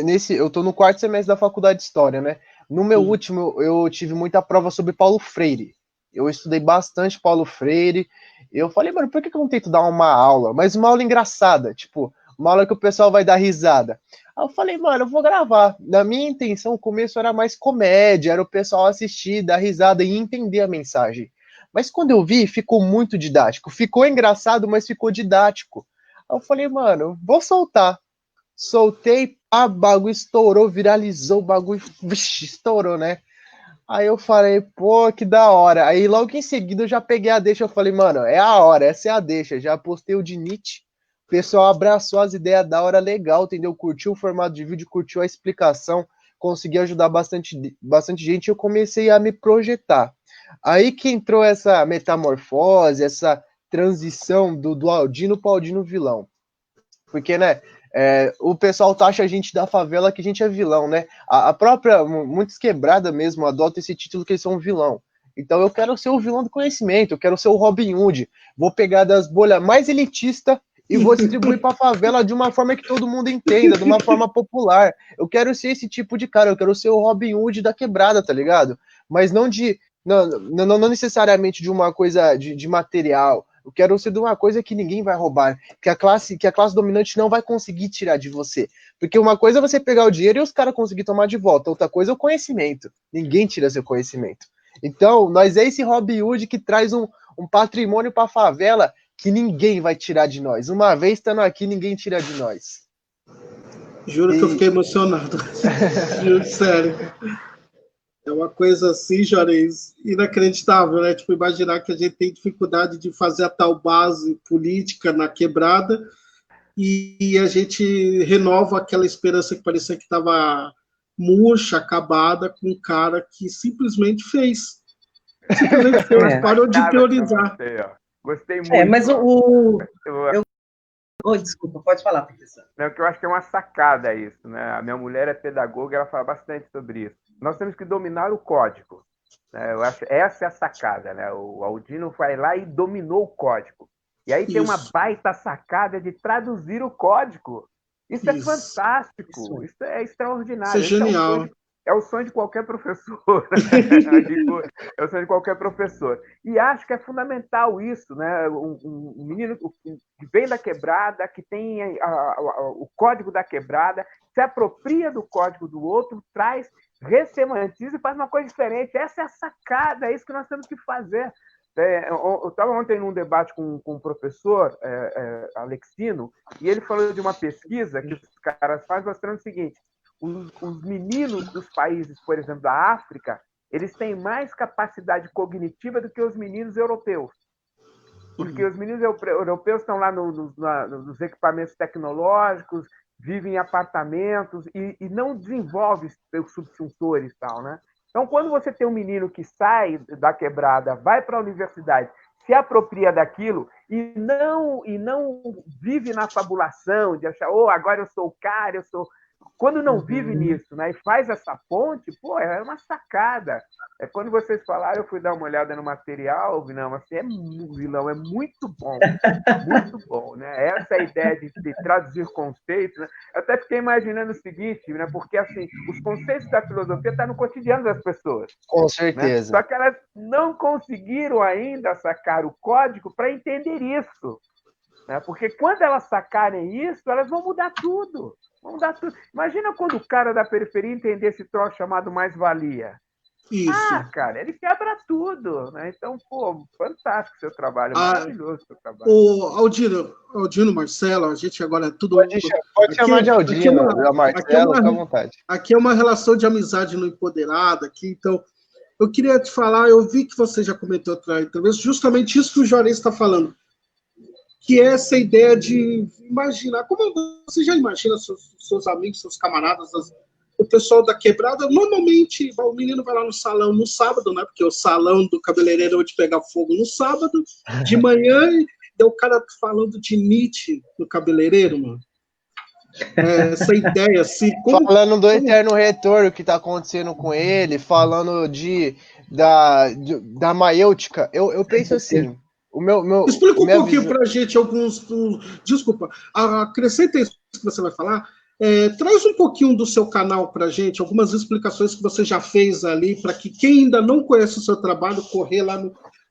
nesse, eu tô no quarto semestre da faculdade de História, né? No meu último, eu tive muita prova sobre Paulo Freire. Eu estudei bastante Paulo Freire. Eu falei, mano, por que eu não tento dar uma aula? Mas uma aula engraçada, tipo, uma aula que o pessoal vai dar risada. Aí eu falei, mano, eu vou gravar. Na minha intenção, o começo era mais comédia, era o pessoal assistir, dar risada e entender a mensagem. Mas quando eu vi, ficou muito didático. Ficou engraçado, mas ficou didático. Aí eu falei, mano, vou soltar. Soltei, a bagulho estourou, viralizou, o bagulho estourou, né? Aí eu falei, pô, que da hora. Aí logo em seguida eu já peguei a deixa, eu falei, mano, é a hora, essa é a deixa. Já postei o de Nietzsche, o pessoal abraçou as ideias da hora, legal, entendeu? Curtiu o formato de vídeo, curtiu a explicação, consegui ajudar bastante gente e eu comecei a me projetar. Aí que entrou essa metamorfose, essa transição do Aldino para o Aldino vilão. Porque, né, o pessoal taxa a gente da favela que a gente é vilão, né? A própria, muitas quebradas mesmo adotam esse título que eles são vilão. Então eu quero ser o vilão do conhecimento, eu quero ser o Robin Hood. Vou pegar das bolhas mais elitistas e vou distribuir para a favela de uma forma que todo mundo entenda, de uma forma popular. Eu quero ser esse tipo de cara, eu quero ser o Robin Hood da quebrada, tá ligado? Mas não necessariamente de uma coisa de material. Eu quero ser de uma coisa que ninguém vai roubar, que a classe dominante não vai conseguir tirar de você. Porque uma coisa é você pegar o dinheiro e os caras conseguir tomar de volta, outra coisa é o conhecimento. Ninguém tira seu conhecimento. Então, nós é esse Robin Hood que traz um patrimônio para a favela que ninguém vai tirar de nós. Uma vez estando aqui, ninguém tira de nós. Juro que eu fiquei emocionado. Juro, sério. É uma coisa assim, Juarez, inacreditável, né? Tipo, imaginar que a gente tem dificuldade de fazer a tal base política na quebrada e a gente renova aquela esperança que parecia que estava murcha, acabada, com um cara que simplesmente fez. Simplesmente fez, parou de priorizar. Gostei muito. Mas desculpa, pode falar, professor. Não, que eu acho que é uma sacada isso, né? A minha mulher é pedagoga, ela fala bastante sobre isso. Nós temos que dominar o código, né? Eu acho essa é a sacada, né? O Aldino vai lá e dominou o código. E aí tem uma baita sacada de traduzir o código. Isso é fantástico, isso é extraordinário. Isso é genial. É o sonho de qualquer professor. É o sonho de qualquer professor. E acho que é fundamental isso, né? Um menino que vem da quebrada, que tem o código da quebrada, se apropria do código do outro, traz, ressemantiza e faz uma coisa diferente. Essa é a sacada, é isso que nós temos que fazer. Eu estava ontem num debate com um professor, Alexino, e ele falou de uma pesquisa que os caras fazem mostrando o seguinte: os meninos dos países, por exemplo, da África, eles têm mais capacidade cognitiva do que os meninos europeus. Porque os meninos europeus estão lá nos equipamentos tecnológicos, vivem em apartamentos e não desenvolvem seus subsuntores e tal, né? Então, quando você tem um menino que sai da quebrada, vai para a universidade, se apropria daquilo e não vive na fabulação de achar, agora eu sou o cara, eu sou... Quando não vive nisso, né, e faz essa ponte, pô, é uma sacada. Quando vocês falaram, eu fui dar uma olhada no material, não, assim, vilão, é muito bom, né? Essa é a ideia de traduzir conceitos, né? Eu até fiquei imaginando o seguinte, né, porque assim, os conceitos da filosofia estão no cotidiano das pessoas. Com certeza. Né? Só que elas não conseguiram ainda sacar o código para entender isso. Né? Porque quando elas sacarem isso, elas vão mudar tudo. Imagina quando o cara da periferia entender esse troço chamado mais-valia. Isso. Cara, ele quebra tudo, né? Então, pô, fantástico seu trabalho, maravilhoso seu trabalho. O Aldino, Marcelo, a gente agora é tudo... Pode chamar de Aldino, Marcelo, fica à vontade. Aqui é uma relação de amizade no Empoderado, aqui, então... Eu queria te falar, eu vi que você já comentou outra entrevista, justamente isso que o Juarez está falando, que é essa ideia de imaginar, como você já imagina seus amigos, seus camaradas, o pessoal da quebrada, normalmente o menino vai lá no salão no sábado, né? Porque o salão do cabeleireiro é onde pega fogo no sábado, de manhã, e o cara falando de Nietzsche no cabeleireiro, mano. Essa ideia, assim... Falando do eterno retorno que tá acontecendo com ele, falando da maêutica, eu penso assim, Explica um pouquinho pra gente alguns... Desculpa, acrescenta isso que você vai falar, traz um pouquinho do seu canal pra gente, algumas explicações que você já fez ali, para que quem ainda não conhece o seu trabalho, correr lá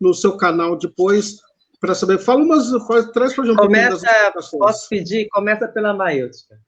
no seu canal depois, para saber. Traz pra gente um pouquinho das explicações. Posso pedir? Começa pela maêutica.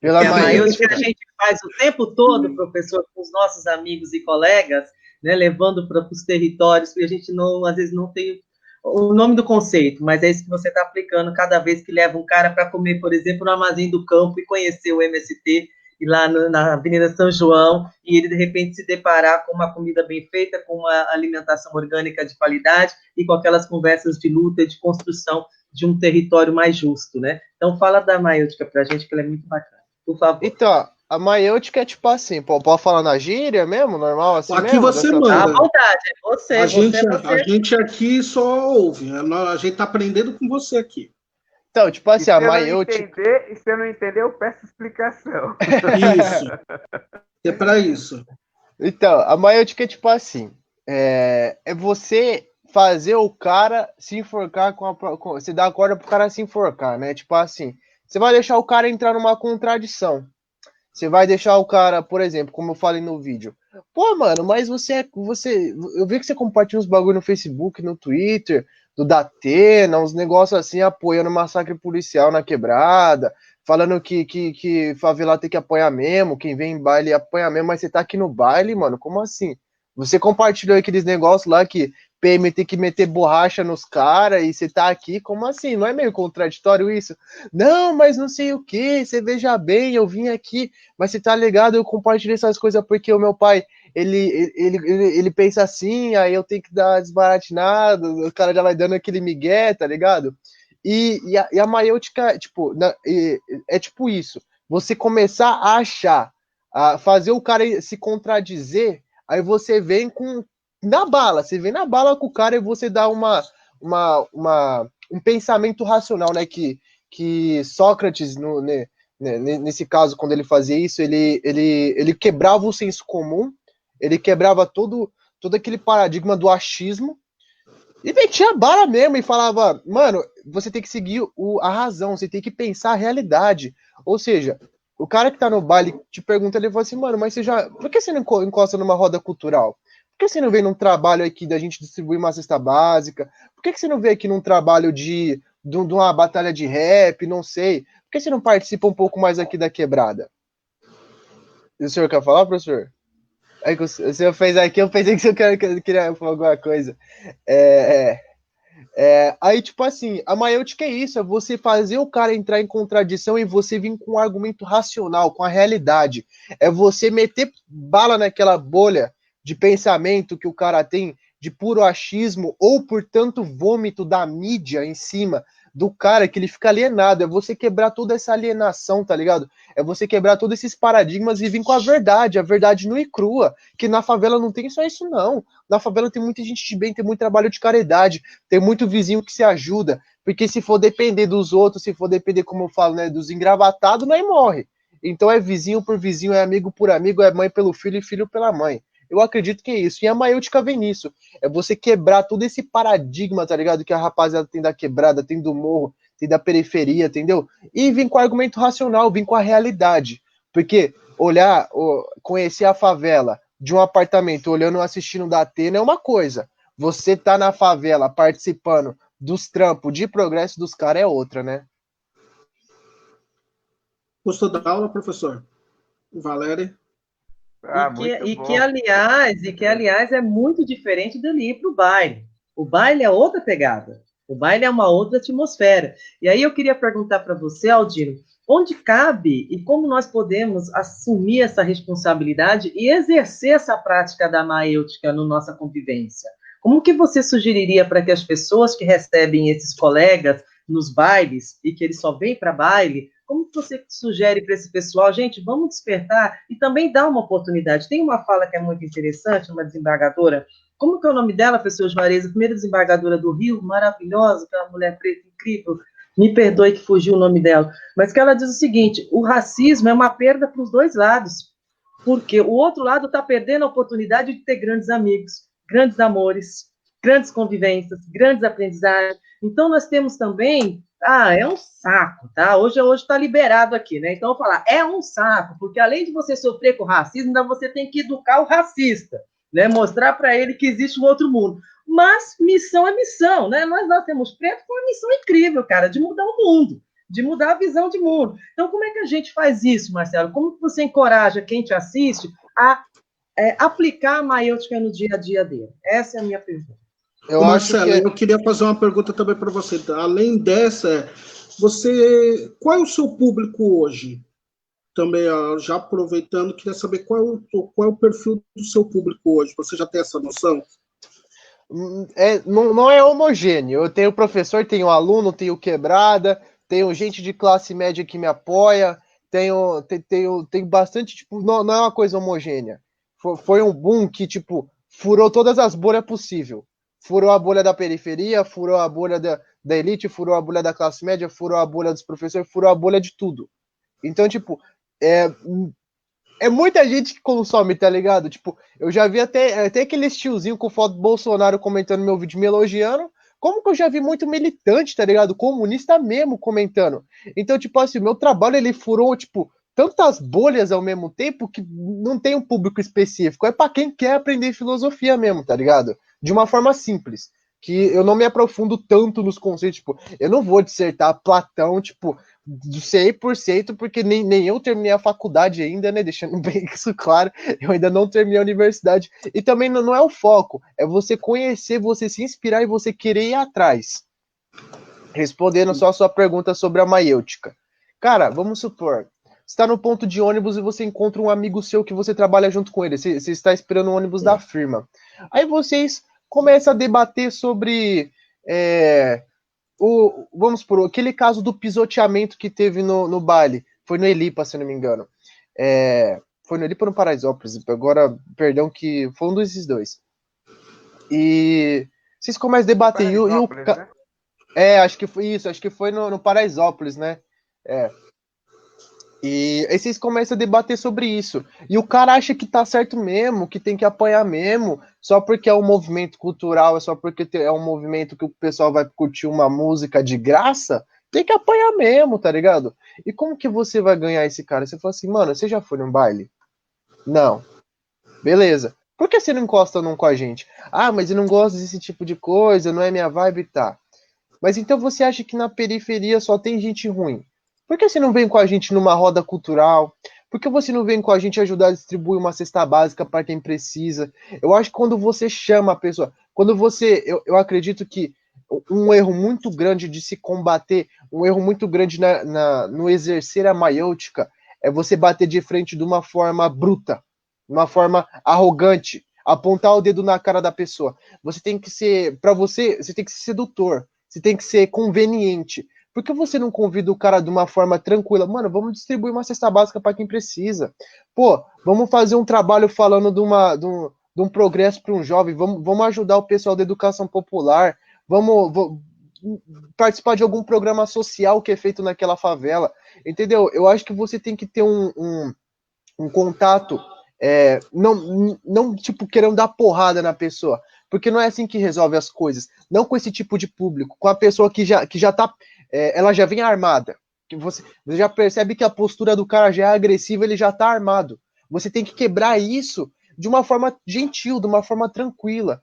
Pela maêutica a gente faz o tempo todo, professor, com os nossos amigos e colegas, né, levando para os territórios, porque a gente às vezes não tem o nome do conceito, mas é isso que você está aplicando cada vez que leva um cara para comer, por exemplo, no Armazém do Campo e conhecer o MST, e lá na Avenida São João, e ele, de repente, se deparar com uma comida bem feita, com uma alimentação orgânica de qualidade e com aquelas conversas de luta e de construção de um território mais justo, né? Então, fala da maêutica para a gente, que ela é muito bacana. Por favor. Então, a maêutica é tipo assim, pode falar na gíria mesmo, normal? Assim aqui mesmo, você manda. À vontade, é você. A gente aqui só ouve, a gente tá aprendendo com você aqui. Então, tipo assim, a maêutica... E se eu não entender, eu peço explicação. Isso. É para isso. Então, a maêutica é tipo assim, é você fazer o cara se enforcar você dá a corda pro cara se enforcar, né? Tipo assim, você vai deixar o cara entrar numa contradição. Você vai deixar o cara, por exemplo, como eu falei no vídeo. Pô, mano, mas eu vi que você compartilha uns bagulho no Facebook, no Twitter, do Datena, uns negócios assim, apoiando massacre policial na quebrada, falando que favela tem que apoiar mesmo, quem vem em baile apoia mesmo, mas você tá aqui no baile, mano, como assim? Você compartilhou aqueles negócios lá que PM tem que meter borracha nos caras e você tá aqui, como assim? Não é meio contraditório isso? Não, mas não sei o que, você veja bem, eu vim aqui, mas você tá ligado, eu compartilhei essas coisas porque o meu pai, ele pensa assim, aí eu tenho que dar desbaratinado, o cara já vai dando aquele migué, tá ligado? E a maêutica, tipo, é tipo isso, você começar a achar, a fazer o cara se contradizer, aí você vem você vem na bala com o cara e você dá um pensamento racional, né? Que Sócrates, nesse caso, quando ele fazia isso, ele quebrava o senso comum, ele quebrava todo aquele paradigma do achismo e metia a bala mesmo e falava, mano, você tem que seguir a razão, você tem que pensar a realidade. Ou seja, o cara que tá no baile te pergunta, ele fala assim, mano, mas por que você não encosta numa roda cultural? Por que você não vem num trabalho aqui da gente distribuir uma cesta básica? Por que você não vem aqui num trabalho de uma batalha de rap, não sei? Por que você não participa um pouco mais aqui da quebrada? E o senhor quer falar, professor? Aí o senhor fez aqui, eu pensei que o senhor queria falar alguma coisa. Aí, tipo assim, a maêutica é isso, é você fazer o cara entrar em contradição e você vir com um argumento racional, com a realidade. É você meter bala naquela bolha de pensamento que o cara tem, de puro achismo, ou por tanto vômito da mídia em cima do cara, que ele fica alienado. É você quebrar toda essa alienação, tá ligado? É você quebrar todos esses paradigmas e vir com a verdade nua e crua, que na favela não tem só isso, não. Na favela tem muita gente de bem, tem muito trabalho de caridade, tem muito vizinho que se ajuda, porque se for depender dos outros, se for depender, como eu falo, né, dos engravatados, não morre. Então é vizinho por vizinho, é amigo por amigo, é mãe pelo filho e filho pela mãe. Eu acredito que é isso. E a maêutica vem nisso. É você quebrar todo esse paradigma, tá ligado? Que a rapaziada tem da quebrada, tem do morro, tem da periferia, entendeu? E vir com argumento racional, vir com a realidade. Porque conhecer a favela de um apartamento, olhando, assistindo da Atena é uma coisa. Você tá na favela participando dos trampos de progresso dos caras é outra, né? Gostou da aula, professor? Valéria? Ah, muito bom. aliás, é muito diferente dele ir para o baile. O baile é outra pegada. O baile é uma outra atmosfera. E aí eu queria perguntar para você, Aldino, onde cabe e como nós podemos assumir essa responsabilidade e exercer essa prática da maêutica na nossa convivência? Como que você sugeriria para que as pessoas que recebem esses colegas nos bailes e que eles só vêm para baile, como que você sugere para esse pessoal, gente, vamos despertar e também dar uma oportunidade? Tem uma fala que é muito interessante, uma desembargadora, como que é o nome dela, professor Juarez, a primeira desembargadora do Rio, maravilhosa, aquela mulher preta incrível, me perdoe que fugiu o nome dela, mas que ela diz o seguinte, o racismo é uma perda para os dois lados, porque o outro lado está perdendo a oportunidade de ter grandes amigos, grandes amores, grandes convivências, grandes aprendizagens. Então, nós temos também... é um saco, tá? Hoje está liberado aqui, né? Então, eu vou falar, é um saco, porque além de você sofrer com racismo, ainda você tem que educar o racista, né? Mostrar para ele que existe um outro mundo. Mas missão é missão, né? Nós temos preto com uma missão incrível, cara, de mudar o mundo, de mudar a visão de mundo. Então, como é que a gente faz isso, Marcelo? Como que você encoraja quem te assiste a aplicar a maêutica no dia a dia dele? Essa é a minha pergunta. Marcelo, eu queria fazer uma pergunta também para você. Além dessa, qual é o seu público hoje? Também, já aproveitando, queria saber qual é o perfil do seu público hoje. Você já tem essa noção? Não é homogêneo. Eu tenho professor, tenho aluno, tenho quebrada, tenho gente de classe média que me apoia, tenho bastante, tipo, não é uma coisa homogênea. Foi um boom que, tipo, furou todas as bolhas possíveis. Furou a bolha da periferia, furou a bolha da elite, furou a bolha da classe média, furou a bolha dos professores, furou a bolha de tudo. Então, tipo, é muita gente que consome, tá ligado? Tipo, eu já vi até aquele tiozinho com foto do Bolsonaro comentando meu vídeo, me elogiando. Como que eu já vi muito militante, tá ligado? Comunista mesmo comentando. Então, tipo assim, meu trabalho, ele furou, tipo, tantas bolhas ao mesmo tempo que não tem um público específico. É pra quem quer aprender filosofia mesmo, tá ligado? De uma forma simples. Que eu não me aprofundo tanto nos conceitos, tipo, eu não vou dissertar Platão, tipo, 100%, porque nem eu terminei a faculdade ainda, né? Deixando bem isso claro, eu ainda não terminei a universidade. E também não é o foco, é você conhecer, você se inspirar e você querer ir atrás. Respondendo só a sua pergunta sobre a maêutica. Cara, vamos supor, você está no ponto de ônibus e você encontra um amigo seu que você trabalha junto com ele, você está esperando o ônibus da firma. Aí vocês começam a debater sobre... vamos por aquele caso do pisoteamento que teve no baile, foi no Elipa, se não me engano. Foi no Elipa ou no Paraisópolis, agora, perdão, que foi um desses dois. E vocês começam a debater. Né? Acho que foi isso, acho que foi no Paraisópolis, né? E aí vocês começam a debater sobre isso. E o cara acha que tá certo mesmo, que tem que apanhar mesmo, só porque é um movimento cultural, é só porque é um movimento que o pessoal vai curtir uma música de graça, tem que apanhar mesmo, tá ligado? E como que você vai ganhar esse cara? Você fala assim, mano, você já foi num baile? Não. Beleza. Por que você não encosta num com a gente? Ah, mas eu não gosto desse tipo de coisa, não é minha vibe, tá. Mas então você acha que na periferia só tem gente ruim? Por que você não vem com a gente numa roda cultural? Por que você não vem com a gente ajudar a distribuir uma cesta básica para quem precisa? Eu acho que quando você chama a pessoa, eu acredito que um erro muito grande de se combater, um erro muito grande no exercer a maêutica, é você bater de frente de uma forma bruta, uma forma arrogante, apontar o dedo na cara da pessoa. Você tem que ser sedutor. Você tem que ser conveniente. Por que você não convida o cara de uma forma tranquila? Mano, vamos distribuir uma cesta básica para quem precisa. Pô, vamos fazer um trabalho falando de um progresso para um jovem. Vamos ajudar o pessoal da educação popular. Vamos participar de algum programa social que é feito naquela favela. Entendeu? Eu acho que você tem que ter um contato, não tipo querendo dar porrada na pessoa, porque não é assim que resolve as coisas, não com esse tipo de público, com a pessoa que já tá, ela já vem armada, que você já percebe que a postura do cara já é agressiva, ele já tá armado, você tem que quebrar isso de uma forma gentil, de uma forma tranquila,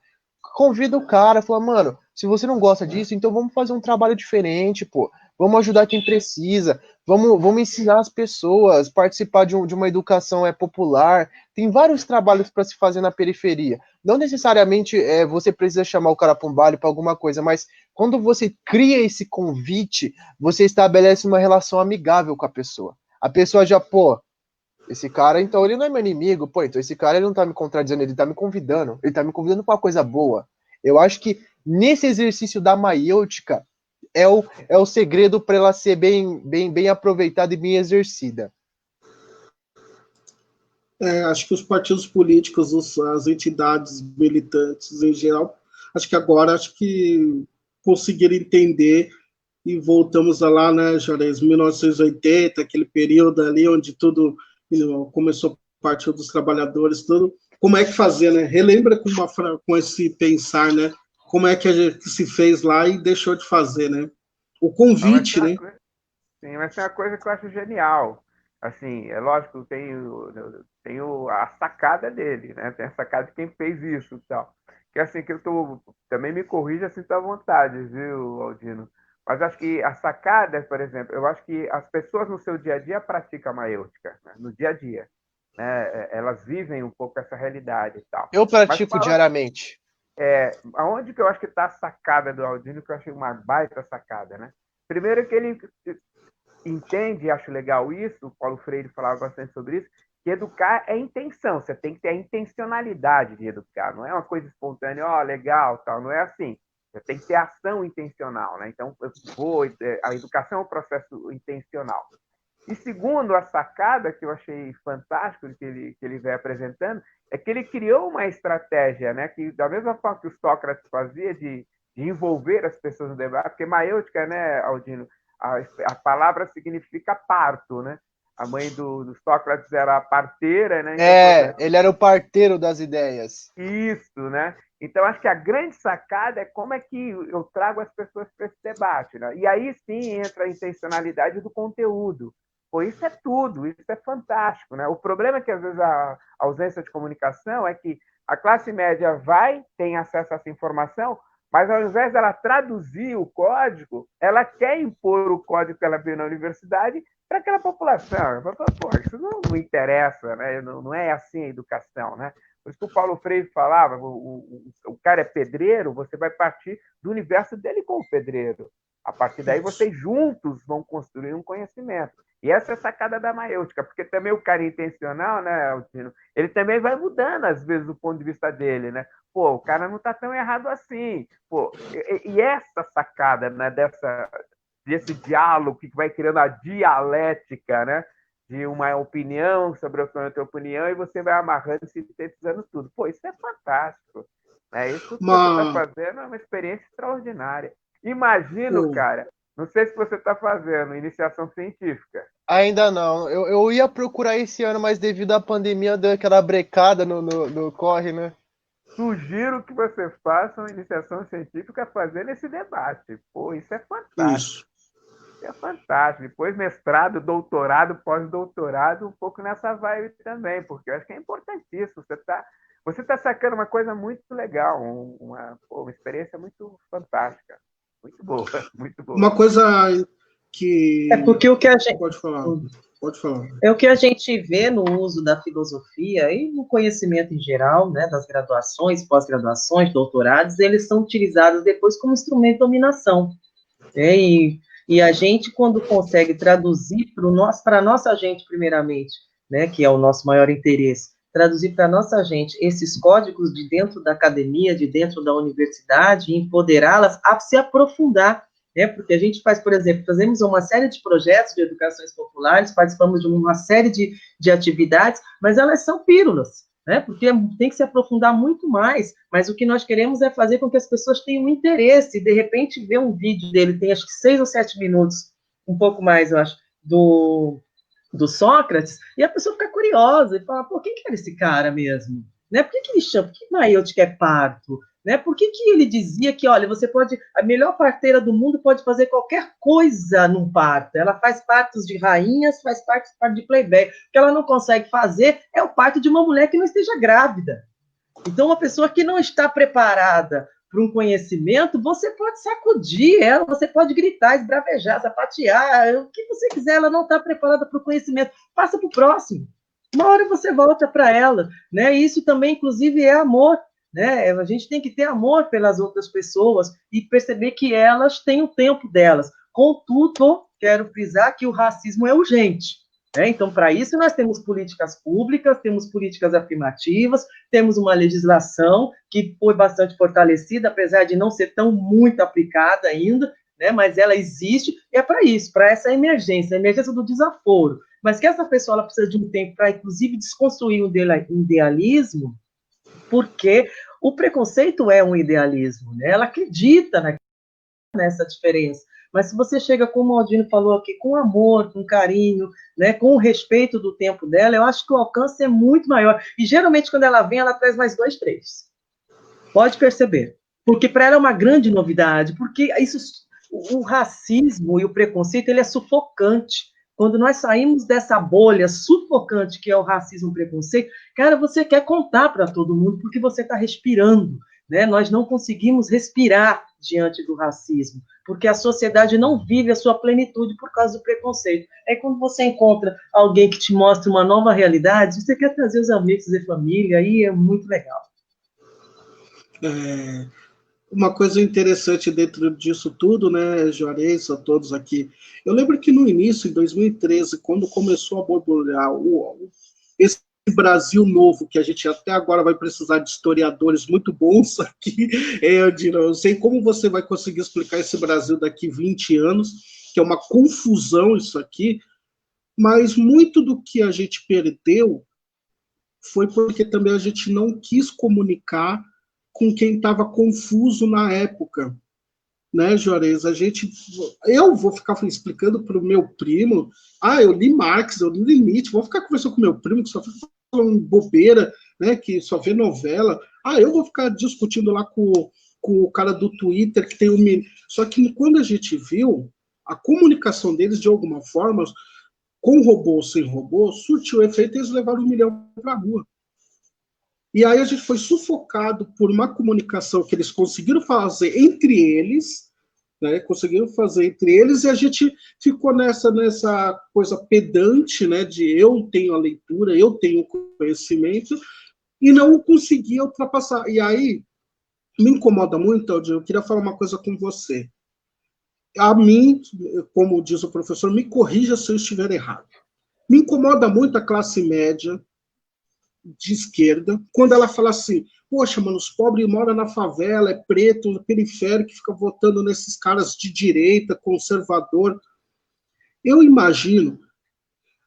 convida o cara, fala, mano, se você não gosta disso, então vamos fazer um trabalho diferente, pô, vamos ajudar quem precisa, Vamos ensinar as pessoas, participar de uma educação popular. Tem vários trabalhos para se fazer na periferia. Não necessariamente você precisa chamar o cara para um baile, para alguma coisa, mas quando você cria esse convite, você estabelece uma relação amigável com a pessoa. A pessoa já, pô, esse cara, então, ele não é meu inimigo, pô, então esse cara ele não tá me contradizendo, ele tá me convidando pra uma coisa boa. Eu acho que nesse exercício da maiêutica é o segredo para ela ser bem aproveitada e bem exercida. Acho que os partidos políticos, as entidades militantes em geral, acho que conseguiram entender e voltamos a lá, né, Juarez, 1980, aquele período ali onde tudo começou a partir dos trabalhadores, tudo. Como é que fazer, né? Relembra com esse pensar, né? Como é que se fez lá e deixou de fazer, né? O convite, né? Sim, mas tem uma coisa que eu acho genial. Assim, é lógico, tem a sacada dele, né? Tem a sacada de quem fez isso e tal. Que assim, que eu tô. Também me corrija assim, tá à vontade, viu, Aldino? Mas acho que a sacada, por exemplo, eu acho que as pessoas no seu dia a dia praticam a maiêutica, né? No dia a dia. Né? Elas vivem um pouco essa realidade e tal. Eu pratico diariamente. Aonde que eu acho que está a sacada do Aldino, que eu achei uma baita sacada, né? Primeiro que ele entende, acho legal isso, o Paulo Freire falava bastante sobre isso, que educar é intenção, você tem que ter a intencionalidade de educar, não é uma coisa espontânea, legal, tal, não é assim. Você tem que ter ação intencional, né? Então, a educação é um processo intencional. E segundo, a sacada que eu achei fantástico que ele vem apresentando, é que ele criou uma estratégia, né? Que da mesma forma que o Sócrates fazia de envolver as pessoas no debate, porque maiêutica, né, Aldino, a palavra significa parto, né? A mãe do Sócrates era a parteira, né? Então, ele era o parteiro das ideias. Isso, né? Então, acho que a grande sacada é como é que eu trago as pessoas para esse debate, né? E aí sim entra a intencionalidade do conteúdo. Pô, isso é tudo, isso é fantástico, né? O problema é que, às vezes, a ausência de comunicação é que a classe média tem acesso a essa informação, mas ao invés dela traduzir o código, ela quer impor o código que ela viu na universidade para aquela população. Pô, isso não interessa, né? Não é assim a educação, né? Por isso que o Paulo Freire falava, o cara é pedreiro, você vai partir do universo dele como pedreiro. A partir daí, vocês juntos vão construir um conhecimento. E essa é a sacada da maiêutica, porque também o cara intencional, né, Altino, ele também vai mudando, às vezes, do ponto de vista dele, né? Pô, o cara não está tão errado assim. Pô, e essa sacada, né, desse diálogo que vai criando a dialética, né? De uma opinião sobre a outra opinião e você vai amarrando e sintetizando tudo. Pô, isso é fantástico. Né? Isso que você está fazendo é uma experiência extraordinária. Imagino, cara, não sei se você está fazendo iniciação científica. Ainda não. Eu ia procurar esse ano, mas devido à pandemia deu aquela brecada no corre, né? Sugiro que você faça uma iniciação científica fazendo esse debate. Pô, isso é fantástico. Isso é fantástico. Depois mestrado, doutorado, pós-doutorado, um pouco nessa vibe também, porque eu acho que é importantíssimo. Você tá sacando uma coisa muito legal, uma experiência muito fantástica. Muito boa, muito boa. Uma coisa que... É porque o que a gente... Pode falar. É o que a gente vê no uso da filosofia e no conhecimento em geral, né, das graduações, pós-graduações, doutorados, eles são utilizados depois como instrumento de dominação. Né? E a gente, quando consegue traduzir para a nossa gente, primeiramente, né, que é o nosso maior interesse, traduzir para a nossa gente esses códigos de dentro da academia, de dentro da universidade, e empoderá-las a se aprofundar. Porque a gente faz, por exemplo, fazemos uma série de projetos de educações populares, participamos de uma série de atividades, mas elas são pílulas, né? Porque tem que se aprofundar muito mais, mas o que nós queremos é fazer com que as pessoas tenham interesse, e de repente ver um vídeo dele, tem acho que 6 ou 7 minutos, um pouco mais, eu acho, do Sócrates, e a pessoa fica curiosa, e fala, pô, quem que era esse cara mesmo? Né? Por que ele chama? Por que maiêutica é parto? Né? Por que ele dizia que, olha, a melhor parteira do mundo pode fazer qualquer coisa num parto? Ela faz partos de rainhas, faz parto de playback. O que ela não consegue fazer é o parto de uma mulher que não esteja grávida. Então, uma pessoa que não está preparada para um conhecimento, você pode sacudir ela, você pode gritar, esbravejar, sapatear, o que você quiser, ela não está preparada para o conhecimento. Passa para o próximo. Uma hora você volta para ela, né? E isso também, inclusive, é amor, né? A gente tem que ter amor pelas outras pessoas e perceber que elas têm o tempo delas. Contudo, quero frisar que o racismo é urgente. Então, para isso, nós temos políticas públicas, temos políticas afirmativas, temos uma legislação que foi bastante fortalecida, apesar de não ser tão muito aplicada ainda, né? Mas ela existe, e é para isso, para essa emergência, a emergência do desaforo. Mas que essa pessoa ela precisa de um tempo para, inclusive, desconstruir um idealismo, porque o preconceito é um idealismo, né? Ela acredita nessa diferença. Mas se você chega, como o Aldino falou aqui, com amor, com carinho, né, com o respeito do tempo dela, eu acho que o alcance é muito maior. E geralmente, quando ela vem, ela traz mais 2, 3. Pode perceber. Porque para ela é uma grande novidade, porque o racismo e o preconceito ele é sufocante. Quando nós saímos dessa bolha sufocante que é o racismo e o preconceito, cara, você quer contar para todo mundo porque você está respirando. Né? Nós não conseguimos respirar diante do racismo, porque a sociedade não vive a sua plenitude por causa do preconceito. Aí quando você encontra alguém que te mostra uma nova realidade, você quer trazer os amigos e família, aí é muito legal. Uma coisa interessante dentro disso tudo, né, Juarez, a todos aqui, eu lembro que no início, em 2013, quando começou a borbulhar esse Brasil novo, que a gente até agora vai precisar de historiadores muito bons aqui, eu sei como você vai conseguir explicar esse Brasil daqui 20 anos, que é uma confusão isso aqui, mas muito do que a gente perdeu foi porque também a gente não quis comunicar com quem estava confuso na época, né, Juarez? Eu vou ficar explicando para o meu primo, eu li Marx, eu li Nietzsche, vou ficar conversando com meu primo que só fica falando bobeira, né, que só vê novela, eu vou ficar discutindo lá com o cara do Twitter que tem Só que quando a gente viu, a comunicação deles, de alguma forma, com robô ou sem robô, surtiu efeito e eles levaram 1 milhão para a rua. E aí a gente foi sufocado por uma comunicação que eles conseguiram fazer entre eles, né? Conseguiram fazer entre eles, e a gente ficou nessa coisa pedante, né? De eu tenho a leitura, eu tenho o conhecimento, e não conseguia ultrapassar. E aí me incomoda muito, Aldinho, eu queria falar uma coisa com você. A mim, como diz o professor, me corrija se eu estiver errado. Me incomoda muito a classe média de esquerda, quando ela fala assim, poxa, mano, os pobres moram na favela, é preto, periférico, que fica votando nesses caras de direita, conservador. Eu imagino,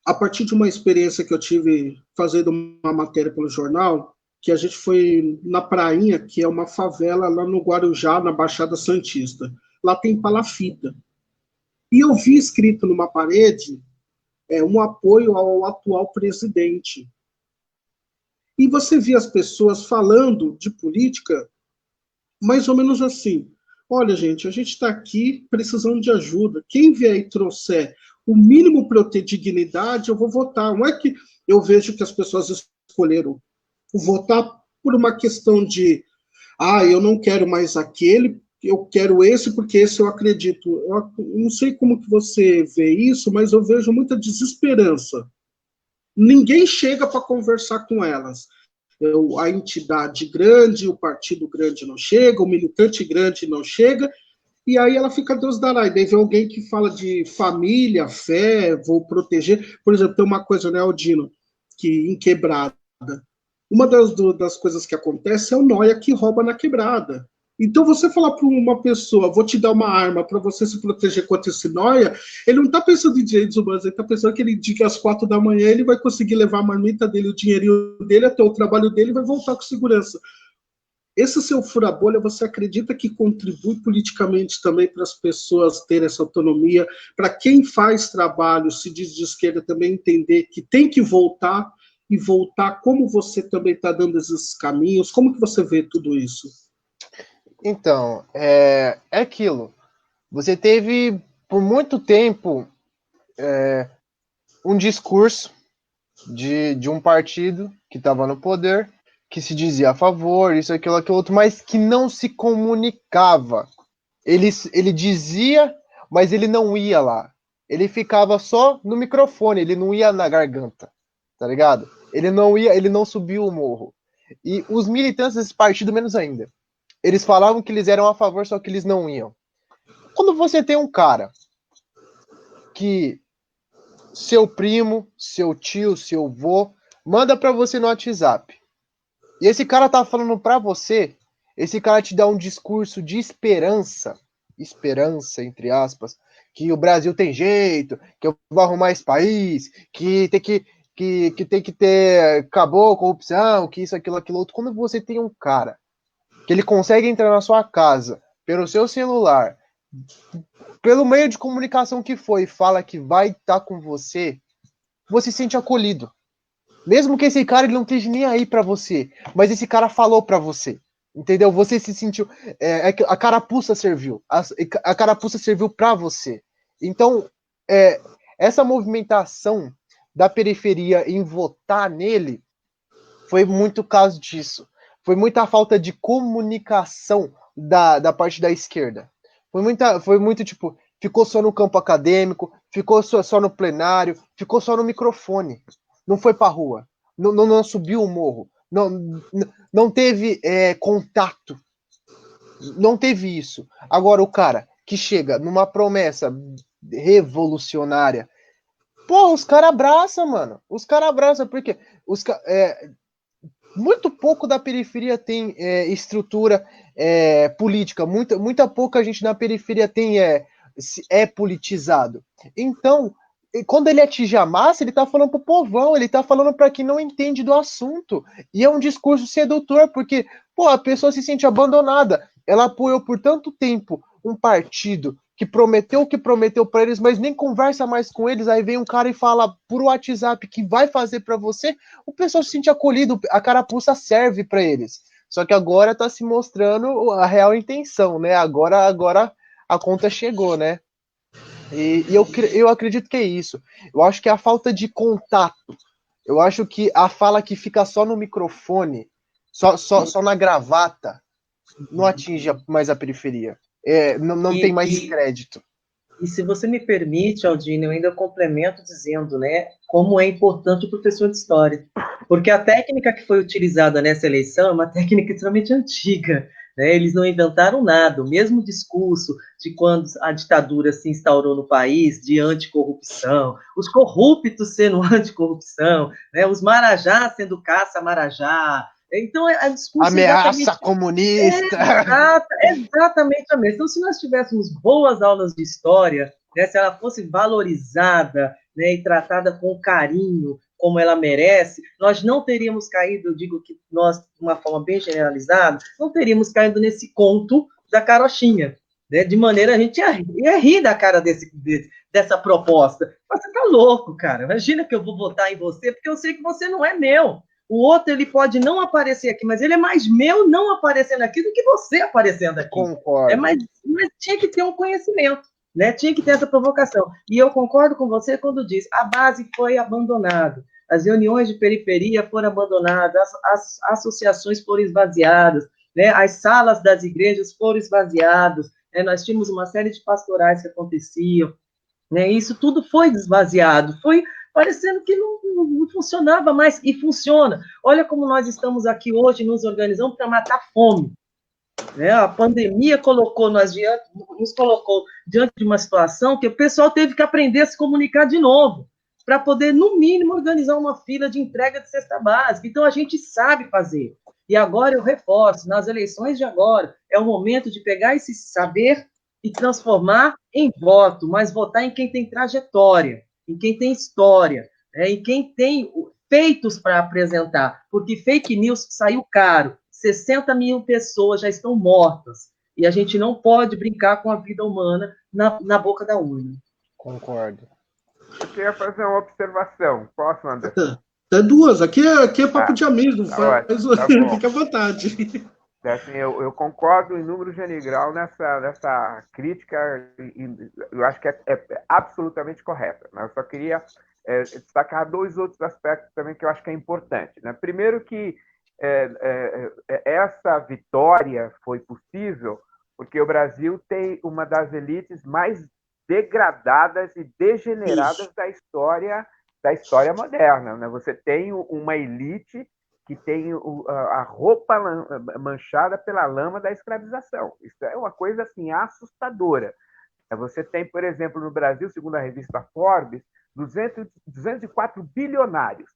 a partir de uma experiência que eu tive fazendo uma matéria pelo jornal, que a gente foi na Prainha, que é uma favela lá no Guarujá, na Baixada Santista. Lá tem palafita. E eu vi escrito numa parede um apoio ao atual presidente. E você via as pessoas falando de política mais ou menos assim, olha, gente, a gente está aqui precisando de ajuda. Quem vier e trouxer o mínimo para eu ter dignidade, eu vou votar. Não é que eu vejo que as pessoas escolheram votar por uma questão de eu não quero mais aquele, eu quero esse porque esse eu acredito. Eu não sei como que você vê isso, mas eu vejo muita desesperança. Ninguém chega para conversar com elas. A entidade grande, o partido grande não chega, o militante grande não chega, e aí ela fica Deus dará. E daí vem alguém que fala de família, fé, vou proteger. Por exemplo, tem uma coisa, né, Aldino, que em Quebrada, uma das coisas que acontece é o nóia que rouba na quebrada. Então, você falar para uma pessoa, vou te dar uma arma para você se proteger contra esse nóia, ele não está pensando em direitos humanos, ele está pensando que às 4 da manhã ele vai conseguir levar a marmita dele, o dinheirinho dele até o trabalho dele e vai voltar com segurança. Esse seu fura-bolha, você acredita que contribui politicamente também para as pessoas terem essa autonomia, para quem faz trabalho, se diz de esquerda, também entender que tem que voltar, e voltar como você também está dando esses caminhos? Como que você vê tudo isso? Então, é aquilo. Você teve, por muito tempo, um discurso de um partido que estava no poder, que se dizia a favor, isso, aquilo, aquilo outro, mas que não se comunicava. Ele dizia, mas ele não ia lá. Ele ficava só no microfone, ele não ia na garganta, tá ligado? Ele não ia, ele não subiu o morro. E os militantes desse partido, menos ainda. Eles falavam que eles eram a favor, só que eles não iam. Quando você tem um cara que seu primo, seu tio, seu avô manda para você no WhatsApp, e esse cara tá falando para você, esse cara te dá um discurso de esperança, esperança entre aspas, que o Brasil tem jeito, que eu vou arrumar esse país, que tem que ter, acabou a corrupção, que isso, aquilo, aquilo outro. Quando você tem um cara que ele consegue entrar na sua casa pelo seu celular, pelo meio de comunicação que foi, e fala que vai estar com você, você se sente acolhido. Mesmo que esse cara ele não esteja nem aí para você, mas esse cara falou para você, entendeu? Você se sentiu, a carapuça serviu, a carapuça serviu para você. Então, essa movimentação da periferia em votar nele foi muito caso disso. Foi muita falta de comunicação da parte da esquerda. Foi muito tipo, ficou só no campo acadêmico, ficou só no plenário, ficou só no microfone. Não foi pra rua. Não subiu o morro. Não teve contato. Não teve isso. Agora, o cara que chega numa promessa revolucionária, pô, os caras abraçam, mano. Os caras abraçam, porque muito pouco da periferia tem estrutura política, muita pouca gente na periferia tem politizado. Então, quando ele atinge a massa, ele tá falando pro povão, ele tá falando para quem não entende do assunto. E é um discurso sedutor, porque, pô, a pessoa se sente abandonada. Ela apoiou por tanto tempo um partido que prometeu o que prometeu para eles, mas nem conversa mais com eles. Aí vem um cara e fala por WhatsApp que vai fazer para você, o pessoal se sente acolhido, a carapuça serve para eles. Só que agora tá se mostrando a real intenção, né? Agora a conta chegou, né? E eu acredito que é isso. Eu acho que é a falta de contato. Eu acho que a fala que fica só no microfone, só na gravata, não atinge mais a periferia. Não tem mais crédito. E se você me permite, Aldine, eu ainda complemento dizendo, né, como é importante o professor de história. Porque a técnica que foi utilizada nessa eleição é uma técnica extremamente antiga, né? Eles não inventaram nada. O mesmo discurso de quando a ditadura se instaurou no país, de anticorrupção, os corruptos sendo anticorrupção, né? Os marajás sendo caça-marajá. Então, é discurso ameaça comunista. Exatamente a mesma. Então, se nós tivéssemos boas aulas de história, né, se ela fosse valorizada, né, e tratada com carinho, como ela merece, nós não teríamos caído, eu digo que nós, de uma forma bem generalizada, não teríamos caído nesse conto da carochinha. Né, de maneira a gente ia rir da cara dessa proposta. Você tá louco, cara. Imagina que eu vou votar em você, porque eu sei que você não é meu. O outro, ele pode não aparecer aqui, mas ele é mais meu não aparecendo aqui do que você aparecendo aqui. Concordo. Mas tinha que ter um conhecimento, né? Tinha que ter essa provocação. E eu concordo com você quando diz, a base foi abandonada, as reuniões de periferia foram abandonadas, as associações foram esvaziadas, né? As salas das igrejas foram esvaziadas, né? Nós tínhamos uma série de pastorais que aconteciam, né? Isso tudo foi esvaziado, foi parecendo que não funcionava mais, e funciona. Olha como nós estamos aqui hoje nos organizando para matar fome. Né? A pandemia nos colocou diante de uma situação que o pessoal teve que aprender a se comunicar de novo, para poder, no mínimo, organizar uma fila de entrega de cesta básica. Então, a gente sabe fazer. E agora eu reforço, nas eleições de agora, é o momento de pegar esse saber e transformar em voto, mas votar em quem tem trajetória, em quem tem história, né? Em quem tem feitos para apresentar, porque fake news saiu caro, 60 mil pessoas já estão mortas, e a gente não pode brincar com a vida humana na boca da urna. Concordo. Eu queria fazer uma observação. Posso, Anderson? É duas. Aqui é papo de amigo. Fica à vontade. Assim, eu concordo em número genial nessa crítica, e eu acho que é absolutamente correta. Né? Eu só queria destacar dois outros aspectos também que eu acho que é importante. Né? Primeiro que essa vitória foi possível porque o Brasil tem uma das elites mais degradadas e degeneradas da história moderna, né? Você tem uma elite que tem a roupa manchada pela lama da escravização. Isso é uma coisa assim assustadora. Você tem, por exemplo, no Brasil, segundo a revista Forbes, 204 bilionários,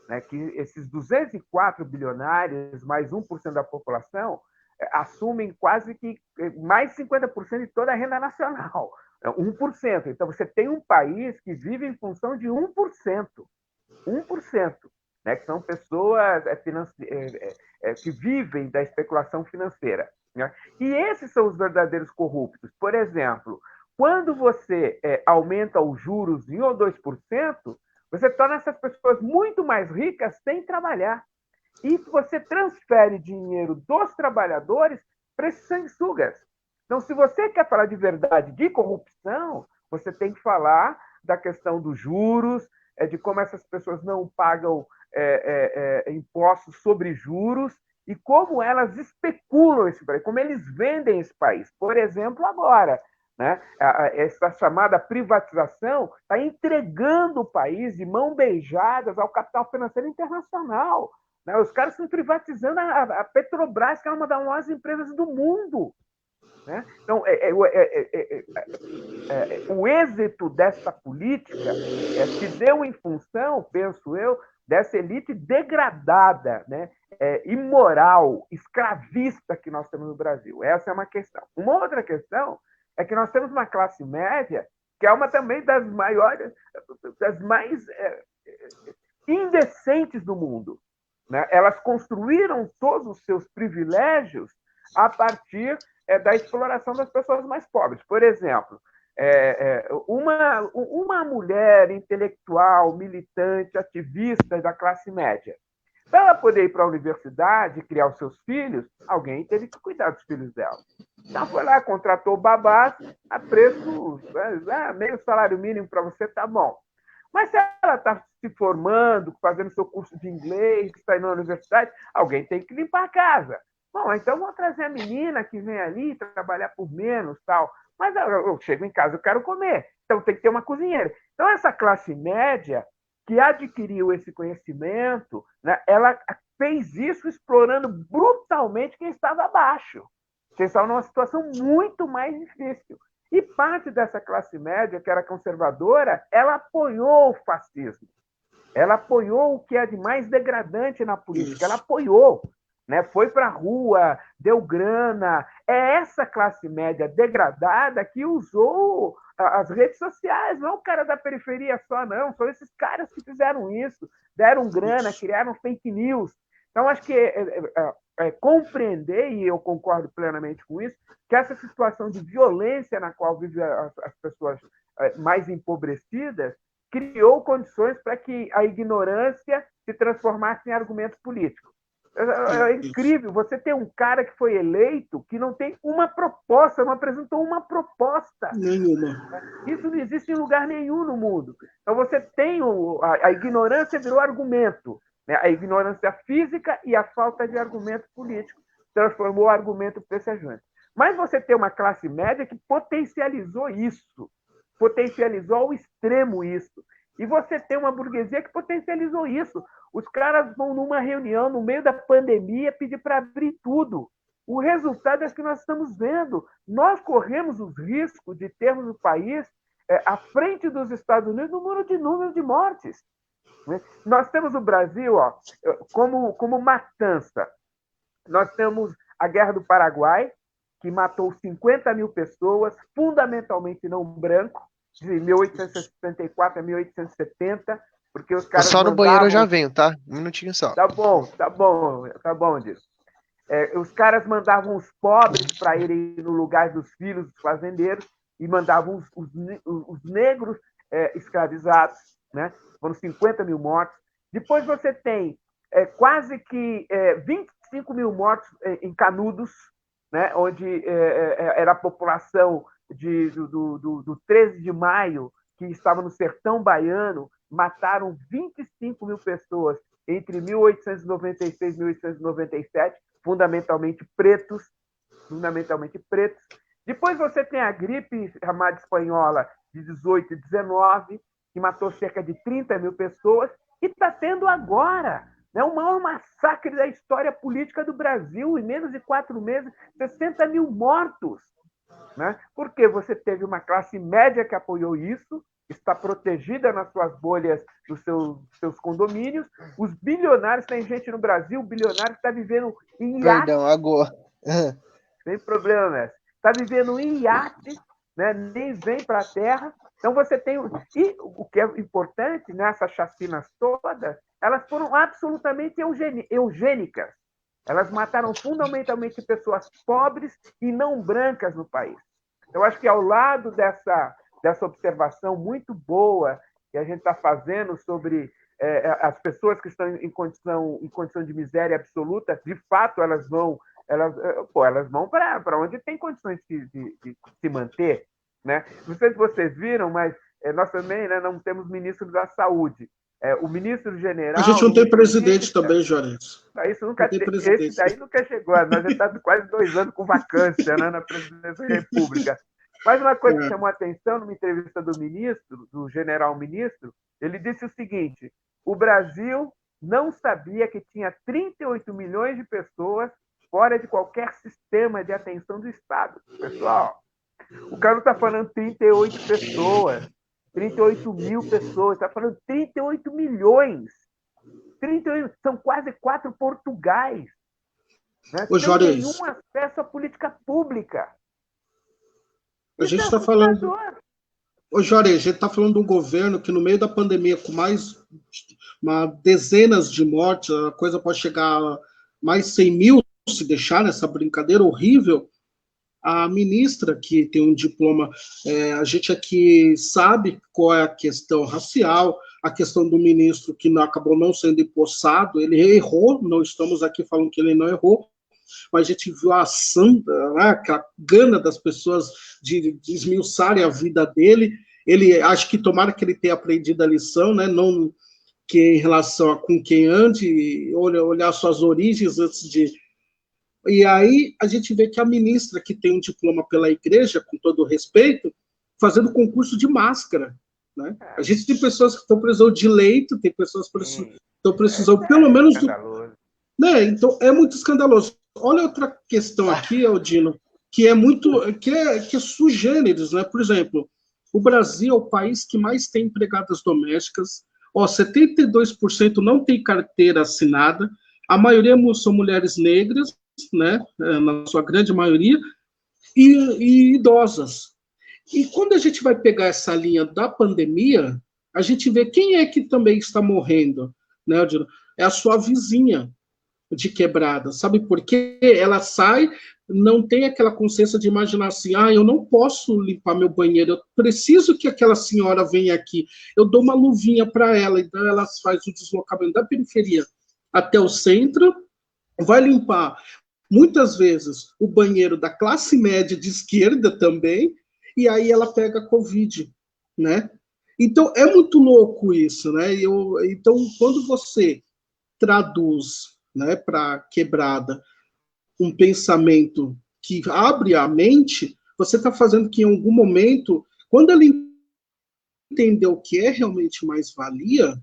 né? Que esses 204 bilionários, mais 1% da população, assumem quase que mais 50% de toda a renda nacional. 1%. Então, você tem um país que vive em função de 1%. 1%. Né, que são pessoas que vivem da especulação financeira. Né? E esses são os verdadeiros corruptos. Por exemplo, quando você aumenta os juros em 1 ou 2%, você torna essas pessoas muito mais ricas sem trabalhar. E você transfere dinheiro dos trabalhadores para esses sanguessugas. Então, se você quer falar de verdade de corrupção, você tem que falar da questão dos juros, de como essas pessoas não pagam impostos sobre juros e como elas especulam esse país, como eles vendem esse país. Por exemplo, agora, né, essa chamada privatização está entregando o país de mãos beijadas ao capital financeiro internacional. Né? Os caras estão privatizando a Petrobras, que é uma das maiores empresas do mundo. Né? Então, o êxito dessa política se deu em função, penso eu, dessa elite degradada, né? Imoral, escravista que nós temos no Brasil. Essa é uma questão. Uma outra questão é que nós temos uma classe média que é uma também das maiores, das mais indecentes do mundo. Né? Elas construíram todos os seus privilégios a partir da exploração das pessoas mais pobres. Por exemplo, uma mulher intelectual, militante, ativista da classe média, para ela poder ir para a universidade e criar os seus filhos, alguém teve que cuidar dos filhos dela. Então, foi lá, contratou babás a preço, meio salário mínimo para você, tá bom. Mas se ela está se formando, fazendo seu curso de inglês, está indo na universidade, alguém tem que limpar a casa. Bom, então vou trazer a menina que vem ali trabalhar por menos, tal. Mas eu chego em casa, eu quero comer. Então tem que ter uma cozinheira. Então essa classe média que adquiriu esse conhecimento, né, ela fez isso explorando brutalmente quem estava abaixo. Quem estava numa situação muito mais difícil. E parte dessa classe média, que era conservadora, ela apoiou o fascismo. Ela apoiou o que é de mais degradante na política. Ela apoiou. Né? Foi para a rua, deu grana. É essa classe média degradada que usou as redes sociais, não o cara da periferia só, não. São esses caras que fizeram isso, deram grana, criaram fake news. Então, acho que compreender, e eu concordo plenamente com isso, que essa situação de violência na qual vivem as pessoas mais empobrecidas criou condições para que a ignorância se transformasse em argumentos políticos. É incrível, você tem um cara que foi eleito que não tem uma proposta, não apresentou uma proposta. Nenhuma. Isso não existe em lugar nenhum no mundo. Então você tem a ignorância virou argumento, né? A ignorância física e a falta de argumento político transformou o argumento pecejante. Mas você tem uma classe média que potencializou isso, potencializou ao extremo isso. E você tem uma burguesia que potencializou isso. Os caras vão numa reunião no meio da pandemia pedir para abrir tudo. O resultado é que nós estamos vendo. Nós corremos os riscos de termos o país à frente dos Estados Unidos no número de mortes. Nós temos o Brasil como matança. Nós temos a Guerra do Paraguai, que matou 50 mil pessoas, fundamentalmente não branco, de 1864 a 1870, porque os caras só no mandavam... banheiro eu já venho, tá? Um minutinho só. Tá bom disso. Os caras mandavam os pobres para irem no lugar dos filhos dos fazendeiros e mandavam os negros escravizados, né? Foram 50 mil mortos. Depois você tem quase que 25 mil mortos em Canudos, né? Onde era a população do 13 de maio, que estava no sertão baiano, mataram 25 mil pessoas entre 1896 e 1897, fundamentalmente pretos. Depois você tem a gripe chamada espanhola de 18 e 19, que matou cerca de 30 mil pessoas, e está tendo agora, né, o maior massacre da história política do Brasil, em menos de 4 meses, 60 mil mortos. Né? Porque você teve uma classe média que apoiou isso, está protegida nas suas bolhas dos seus condomínios. Os bilionários, tem gente no Brasil, o bilionário está vivendo em iate. Perdão, agora. Sem problema, mestre. Está vivendo em iate, né? Nem vem para a Terra. Então você tem... E o que é importante nessas chacinas todas, elas foram absolutamente eugênicas. Elas mataram fundamentalmente pessoas pobres e não brancas no país. Eu acho que ao lado dessa observação muito boa que a gente está fazendo sobre as pessoas que estão em condição de miséria absoluta, de fato elas vão para onde tem condições de se manter. Né? Não sei se vocês viram, mas nós também, né, não temos ministro da Saúde. O ministro general... A gente não tem presidente também, Juarez. Isso nunca esse daí nunca chegou. Nós já estamos quase 2 anos com vacância, né, na presidência da República. Mas uma coisa que chamou a atenção numa entrevista do ministro, do general ministro, ele disse o seguinte: o Brasil não sabia que tinha 38 milhões de pessoas fora de qualquer sistema de atenção do Estado. Pessoal, o cara não está falando 38 pessoas, 38 mil pessoas, está falando 38 milhões. 38, são quase 4 Portugais. Né? Sem nenhum acesso à política pública. A gente está falando... Ô, Jorge, a gente está falando de um governo que, no meio da pandemia, com mais dezenas de mortes, a coisa pode chegar a mais 100 mil, se deixar nessa brincadeira horrível. A ministra, que tem um diploma, a gente aqui sabe qual é a questão racial, a questão do ministro que acabou não sendo empossado, ele errou, não estamos aqui falando que ele não errou, mas a gente viu a ação, né, a gana das pessoas de esmiuçarem a vida dele. Ele, acho que tomara que ele tenha aprendido a lição, né, não que em relação a com quem ande, olhar suas origens antes de... E aí a gente vê que a ministra, que tem um diploma pela igreja, com todo o respeito, fazendo concurso de máscara. Né? A gente tem pessoas que estão precisando de leito, tem pessoas que estão precisando pelo menos... Né? Então, é muito escandaloso. Olha outra questão aqui, Aldino, que é muito... que é sui generis, né? Por exemplo, o Brasil é o país que mais tem empregadas domésticas. 72% não tem carteira assinada. A maioria são mulheres negras, né? Na sua grande maioria, e idosas. E quando a gente vai pegar essa linha da pandemia, a gente vê quem é que também está morrendo, né, Aldino? É a sua vizinha de Quebrada, sabe por quê? Ela sai, não tem aquela consciência de imaginar assim, eu não posso limpar meu banheiro, eu preciso que aquela senhora venha aqui, eu dou uma luvinha para ela, então ela faz o deslocamento da periferia até o centro, vai limpar, muitas vezes, o banheiro da classe média de esquerda também, e aí ela pega Covid, né? Então, é muito louco isso, né? Então, quando você traduz, né, para Quebrada um pensamento que abre a mente, você está fazendo que, em algum momento, quando ela entender o que é realmente mais-valia,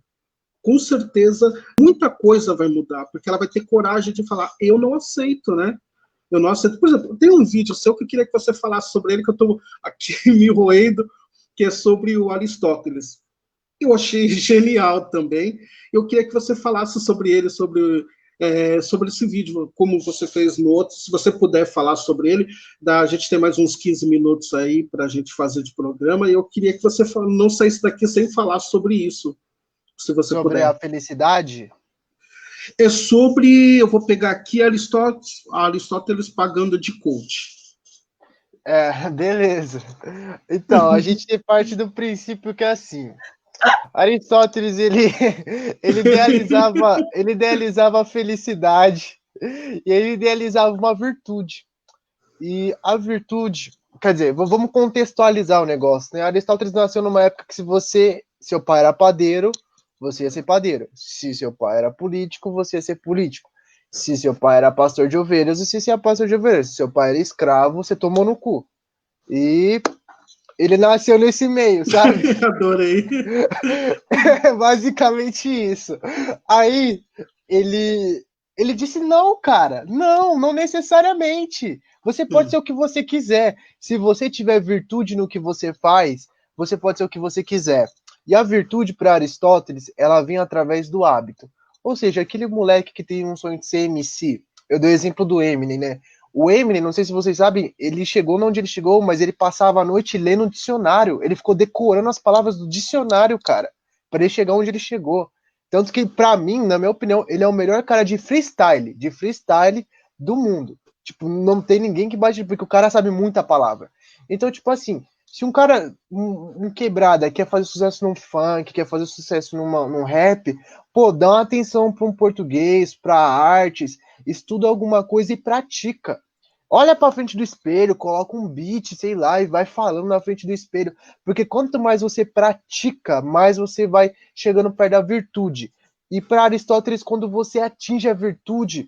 com certeza, muita coisa vai mudar, porque ela vai ter coragem de falar, eu não aceito, né? Eu não aceito. Por exemplo, tem um vídeo seu que eu queria que você falasse sobre ele, que eu estou aqui me roendo, que é sobre o Aristóteles. Eu achei genial também. Eu queria que você falasse sobre ele, sobre esse vídeo, como você fez no outro. Se você puder falar sobre ele, a gente tem mais uns 15 minutos aí para a gente fazer de programa, e eu queria que você não saísse daqui sem falar sobre isso, se você sobre puder. A felicidade? É sobre, eu vou pegar aqui Aristóteles pagando de coach. Beleza. Então, a gente tem parte do princípio que é assim. Aristóteles, ele idealizava a felicidade e ele idealizava uma virtude. E a virtude, quer dizer, vamos contextualizar o negócio, né? Aristóteles nasceu numa época que seu pai era padeiro, você ia ser padeiro. Se seu pai era político, você ia ser político. Se seu pai era pastor de ovelhas, você ia ser pastor de ovelhas. Se seu pai era escravo, você tomou no cu. E ele nasceu nesse meio, sabe? Adorei. É basicamente isso. Aí ele disse: não, cara, não necessariamente. Você pode ser o que você quiser. Se você tiver virtude no que você faz, você pode ser o que você quiser. E a virtude para Aristóteles, ela vem através do hábito. Ou seja, aquele moleque que tem um sonho de ser MC. Eu dei o exemplo do Eminem, né? O Eminem, não sei se vocês sabem, ele chegou onde ele chegou, mas ele passava a noite lendo o dicionário. Ele ficou decorando as palavras do dicionário, cara, para ele chegar onde ele chegou. Tanto que, pra mim, na minha opinião, ele é o melhor cara de freestyle do mundo. Tipo, não tem ninguém que bate, porque o cara sabe muita palavra. Então, tipo assim, se um cara, um quebrada, quer fazer sucesso num funk, quer fazer sucesso num rap, pô, dá uma atenção pra um português, pra artes, estuda alguma coisa e pratica. Olha pra frente do espelho, coloca um beat, sei lá, e vai falando na frente do espelho. Porque quanto mais você pratica, mais você vai chegando perto da virtude. E para Aristóteles, quando você atinge a virtude,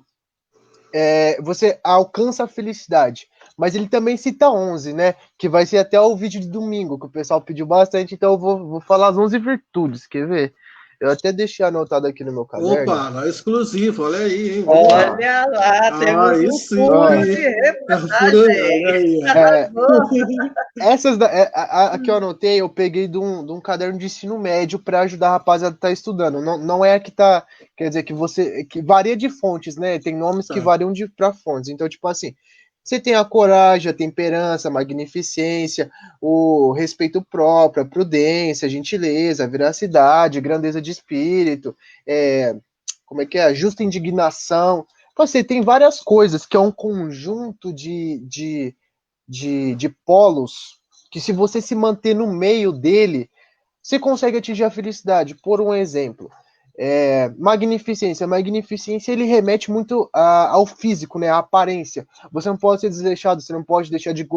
você alcança a felicidade. Mas ele também cita 11, né? Que vai ser até o vídeo de domingo, que o pessoal pediu bastante, então eu vou falar as 11 virtudes, quer ver? Eu até deixei anotado aqui no meu caderno. Opa, não é exclusivo, olha aí, hein? Vamos lá. Olha lá, temos Aí um sim. furo de Olha aí, ó. Essas a que eu anotei, eu peguei de um caderno de ensino médio para ajudar a rapaziada que tá estudando. Não é a que tá, quer dizer, que varia de fontes, né? Tem nomes que Tá. variam para fontes. Então, tipo assim, você tem a coragem, a temperança, a magnificência, o respeito próprio, a prudência, a gentileza, a veracidade, grandeza de espírito, como é que é? A justa indignação. Então, você tem várias coisas que é um conjunto de polos que, se você se manter no meio dele, você consegue atingir a felicidade. Por um exemplo, magnificência. Magnificência, ele remete muito ao físico, né? À aparência. Você não pode ser desleixado, você não pode deixar de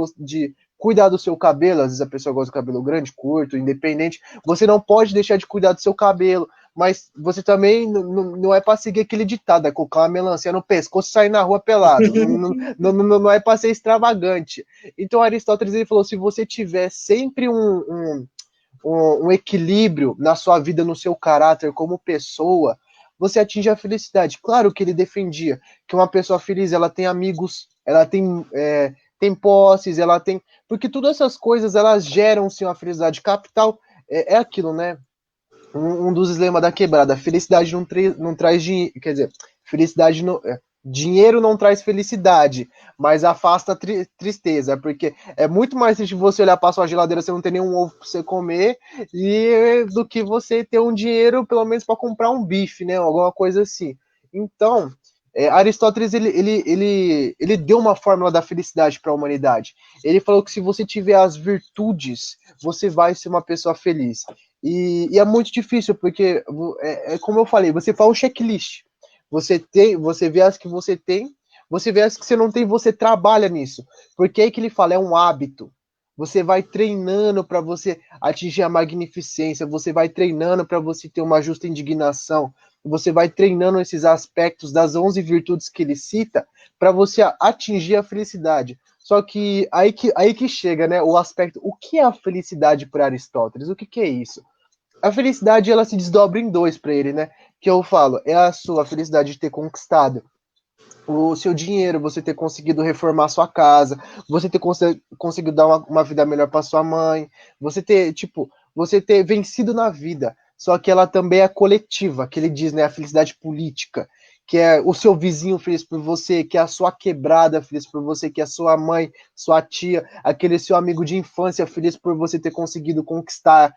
cuidar do seu cabelo. Às vezes a pessoa gosta do cabelo grande, curto, independente. Você não pode deixar de cuidar do seu cabelo, mas você também não é para seguir aquele ditado, é colocar uma melancia no pescoço e sair na rua pelado. Não é para ser extravagante. Então Aristóteles, ele falou: se você tiver sempre um equilíbrio na sua vida, no seu caráter como pessoa, você atinge a felicidade. Claro que ele defendia que uma pessoa feliz, ela tem amigos, ela tem posses, ela tem... Porque todas essas coisas, elas geram, sim, uma felicidade. Capital é aquilo, né? Um dos lemas da quebrada: felicidade não traz dinheiro, quer dizer, felicidade não... Dinheiro não traz felicidade, mas afasta tristeza, porque é muito mais triste você olhar para sua geladeira, você não ter nenhum ovo para você comer, do que você ter um dinheiro, pelo menos, para comprar um bife, né? Alguma coisa assim. Então, Aristóteles, ele deu uma fórmula da felicidade para a humanidade. Ele falou que se você tiver as virtudes, você vai ser uma pessoa feliz. E é muito difícil, porque, como eu falei, você faz um checklist. Você vê as que você tem, você vê as que você não tem, você trabalha nisso. Porque aí que ele fala, é um hábito. Você vai treinando para você atingir a magnificência, você vai treinando para você ter uma justa indignação, você vai treinando esses aspectos das 11 virtudes que ele cita para você atingir a felicidade. Só que aí que chega, né, o aspecto, o que é a felicidade para Aristóteles? O que é isso? A felicidade, ela se desdobra em dois para ele, né? Que eu falo, é a sua felicidade de ter conquistado o seu dinheiro, você ter conseguido reformar sua casa, você ter conseguido dar uma vida melhor para sua mãe, você ter vencido na vida. Só que ela também é coletiva, que ele diz, né? A felicidade política, que é o seu vizinho feliz por você, que é a sua quebrada feliz por você, que é a sua mãe, sua tia, aquele seu amigo de infância feliz por você ter conseguido conquistar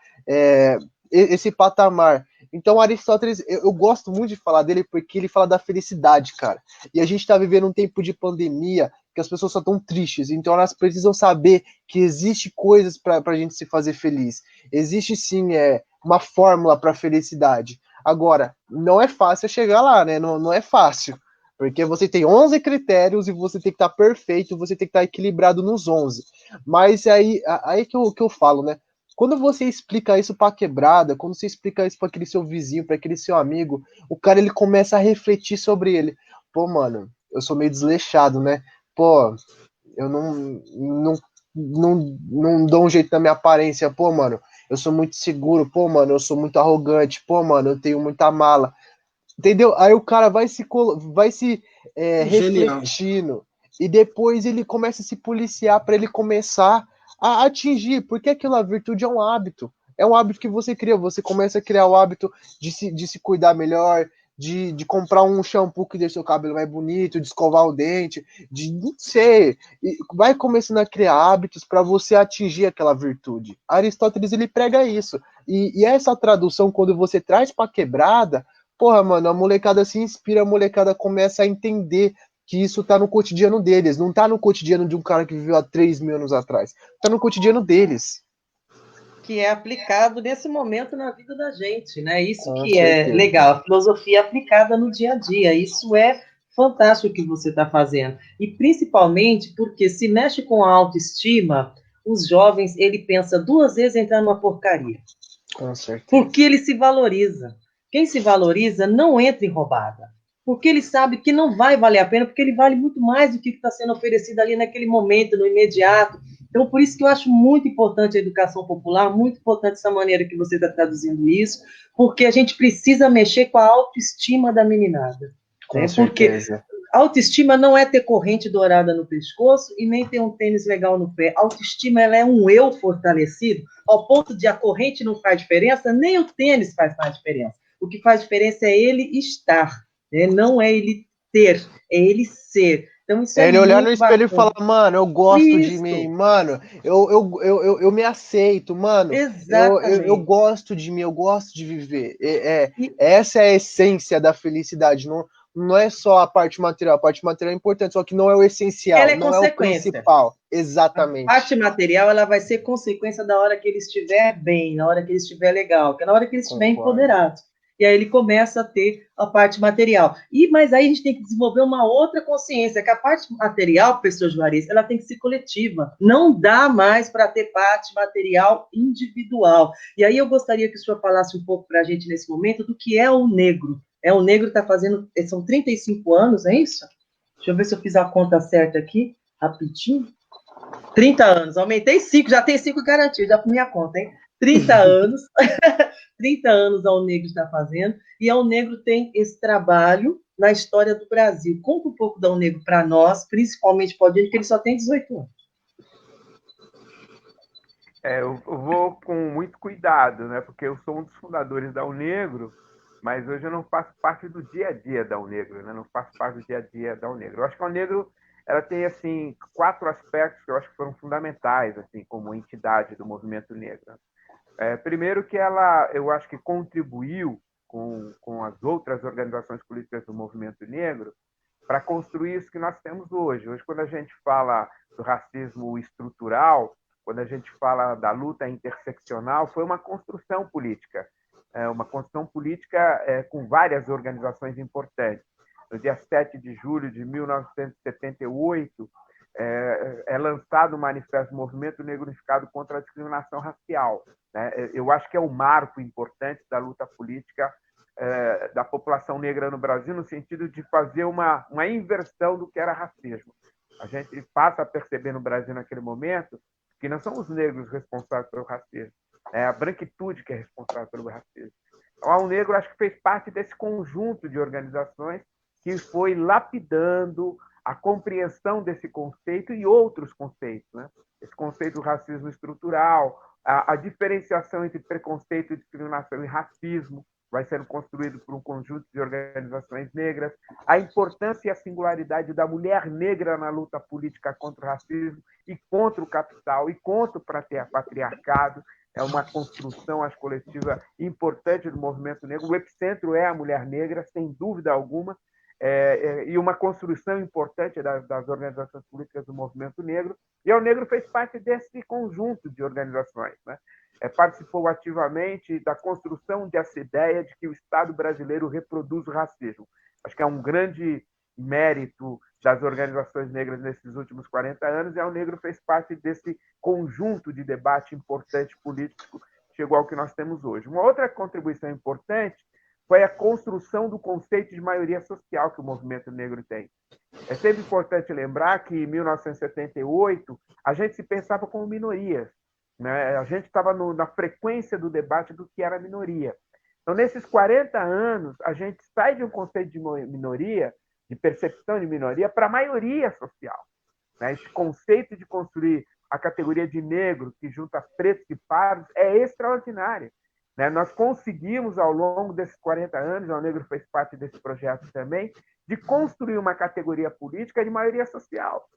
esse patamar. Então, Aristóteles, eu gosto muito de falar dele porque ele fala da felicidade, cara. E a gente tá vivendo um tempo de pandemia que as pessoas só estão tristes, então elas precisam saber que existe coisas para a gente se fazer feliz. Existe sim uma fórmula para felicidade. Agora, não é fácil chegar lá, né? Não é fácil. Porque você tem 11 critérios e você tem que estar perfeito, você tem que estar equilibrado nos 11. Mas aí que eu falo, né? Quando você explica isso pra quebrada, quando você explica isso pra aquele seu vizinho, pra aquele seu amigo, o cara ele começa a refletir sobre ele. Pô, mano, eu sou meio desleixado, né? Pô, eu não dou um jeito na minha aparência. Pô, mano, eu sou muito seguro. Pô, mano, eu sou muito arrogante. Pô, mano, eu tenho muita mala. Entendeu? Aí o cara vai se Genial. refletindo e depois ele começa a se policiar para ele começar a atingir, porque aquela virtude é um hábito. É um hábito que você cria, você começa a criar o hábito de se cuidar melhor, de comprar um shampoo que deixa o cabelo mais bonito, de escovar o dente, de não sei. E vai começando a criar hábitos para você atingir aquela virtude. Aristóteles ele prega isso. E essa tradução, quando você traz para quebrada, porra, mano, a molecada se inspira, a molecada começa a entender que isso tá no cotidiano deles, não tá no cotidiano de um cara que viveu há 3.000 anos atrás, tá no cotidiano deles. Que é aplicado nesse momento na vida da gente, né? Isso Com que é certeza. legal, a filosofia aplicada no dia a dia. Isso é fantástico o que você está fazendo. E principalmente porque se mexe com a autoestima, os jovens, ele pensa duas vezes em entrar numa porcaria. Com certeza. Porque ele se valoriza. Quem se valoriza não entra em roubada. Porque ele sabe que não vai valer a pena, porque ele vale muito mais do que está sendo oferecido ali naquele momento, no imediato. Então, por isso que eu acho muito importante a educação popular, muito importante essa maneira que você está traduzindo isso, porque a gente precisa mexer com a autoestima da meninada. Com Né? Porque certeza. autoestima não é ter corrente dourada no pescoço e nem ter um tênis legal no pé. Autoestima ela é um eu fortalecido, ao ponto de a corrente não faz diferença, nem o tênis faz mais diferença. O que faz diferença é ele estar, né? Não é ele ter, é ele ser. Então, isso É é ele olhar no muito espelho e bacana. falar, mano, eu gosto de mim, Isso, mano, eu me aceito, mano, eu exatamente. gosto de mim, eu gosto de viver. E, Essa é a essência da felicidade, não é só a parte material é importante, só que não é o ela essencial, é não é o consequência. principal. A parte Exatamente. material ela vai ser consequência da hora que ele estiver bem, na hora que ele estiver legal, que é na hora que ele estiver Concordo. empoderado. E aí ele começa a ter a parte material. Mas aí a gente tem que desenvolver uma outra consciência, que a parte material, professor Juarez, ela tem que ser coletiva. Não dá mais para ter parte material individual. E aí eu gostaria que o senhor falasse um pouco para a gente nesse momento do que é o negro. O negro está fazendo, são 35 anos, é isso? Deixa eu ver se eu fiz a conta certa aqui, rapidinho. 30 anos, aumentei 5, já tem 5 garantidos, já por minha conta, hein? 30 anos, 30 anos ao Negro está fazendo, e ao Negro tem esse trabalho na história do Brasil. Conta um pouco da Negro para nós, principalmente para o Aldino, que ele só tem 18 anos. Eu vou com muito cuidado, né? Porque eu sou um dos fundadores da Unegro, mas hoje eu não faço parte do dia a dia da Unegro, né? Não faço parte do dia a dia da Unegro. Eu acho que a Unegro ela tem assim 4 aspectos que eu acho que foram fundamentais, assim, como entidade do movimento negro. Primeiro que ela, eu acho que contribuiu com as outras organizações políticas do movimento negro para construir isso que nós temos hoje. Hoje, quando a gente fala do racismo estrutural, quando a gente fala da luta interseccional, foi uma construção política, com várias organizações importantes. No dia 7 de julho de 1978, é lançado o Manifesto do Movimento Negro Unificado contra a Discriminação Racial. Né? Eu acho que é um marco importante da luta política da população negra no Brasil, no sentido de fazer uma inversão do que era racismo. A gente passa a perceber no Brasil, naquele momento, que não são os negros responsáveis pelo racismo, é a branquitude que é responsável pelo racismo. Então, o negro acho que fez parte desse conjunto de organizações que foi lapidando a compreensão desse conceito e outros conceitos, né? Esse conceito do racismo estrutural, a diferenciação entre preconceito, discriminação e racismo vai sendo construído por um conjunto de organizações negras, a importância e a singularidade da mulher negra na luta política contra o racismo e contra o capital e contra o patriarcado, é uma construção, acho, coletiva importante do movimento negro. O epicentro é a mulher negra, sem dúvida alguma, e uma construção importante das organizações políticas do movimento negro, e o negro fez parte desse conjunto de organizações, né? Participou ativamente da construção dessa ideia de que o Estado brasileiro reproduz o racismo. Acho que é um grande mérito das organizações negras nesses últimos 40 anos, e a Negro fez parte desse conjunto de debate importante político que chegou ao que nós temos hoje. Uma outra contribuição importante foi a construção do conceito de maioria social que o movimento negro tem. É sempre importante lembrar que em 1978 a gente se pensava como minorias, né? A gente estava na frequência do debate do que era minoria. Então, nesses 40 anos, a gente sai de um conceito de minoria, de percepção de minoria, para a maioria social, né? Esse conceito de construir a categoria de negro, que junta pretos e pardos, é extraordinário, né? Nós conseguimos, ao longo desses 40 anos, o Negro fez parte desse projeto também, de construir uma categoria política de maioria social,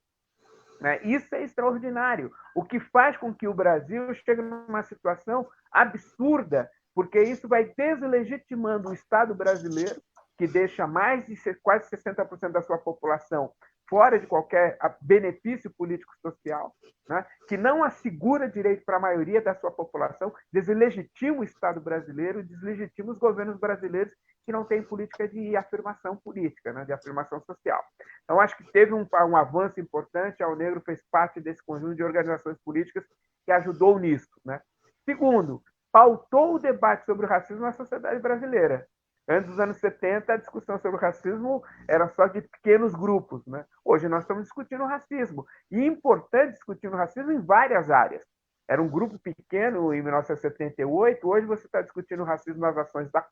né? Isso é extraordinário, o que faz com que o Brasil chegue numa situação absurda, porque isso vai deslegitimando o Estado brasileiro, que deixa mais de quase 60% da sua população fora de qualquer benefício político-social, né? Que não assegura direito para a maioria da sua população, deslegitima o Estado brasileiro, deslegitima os governos brasileiros que não têm política de afirmação política, né? De afirmação social. Então, acho que teve um avanço importante, a Negro fez parte desse conjunto de organizações políticas que ajudou nisso, né? Segundo, pautou o debate sobre o racismo na sociedade brasileira. Antes dos anos 70, a discussão sobre o racismo era só de pequenos grupos, né? Hoje nós estamos discutindo o racismo. E é importante discutir o racismo em várias áreas. Era um grupo pequeno em 1978, hoje você está discutindo o racismo nas ações da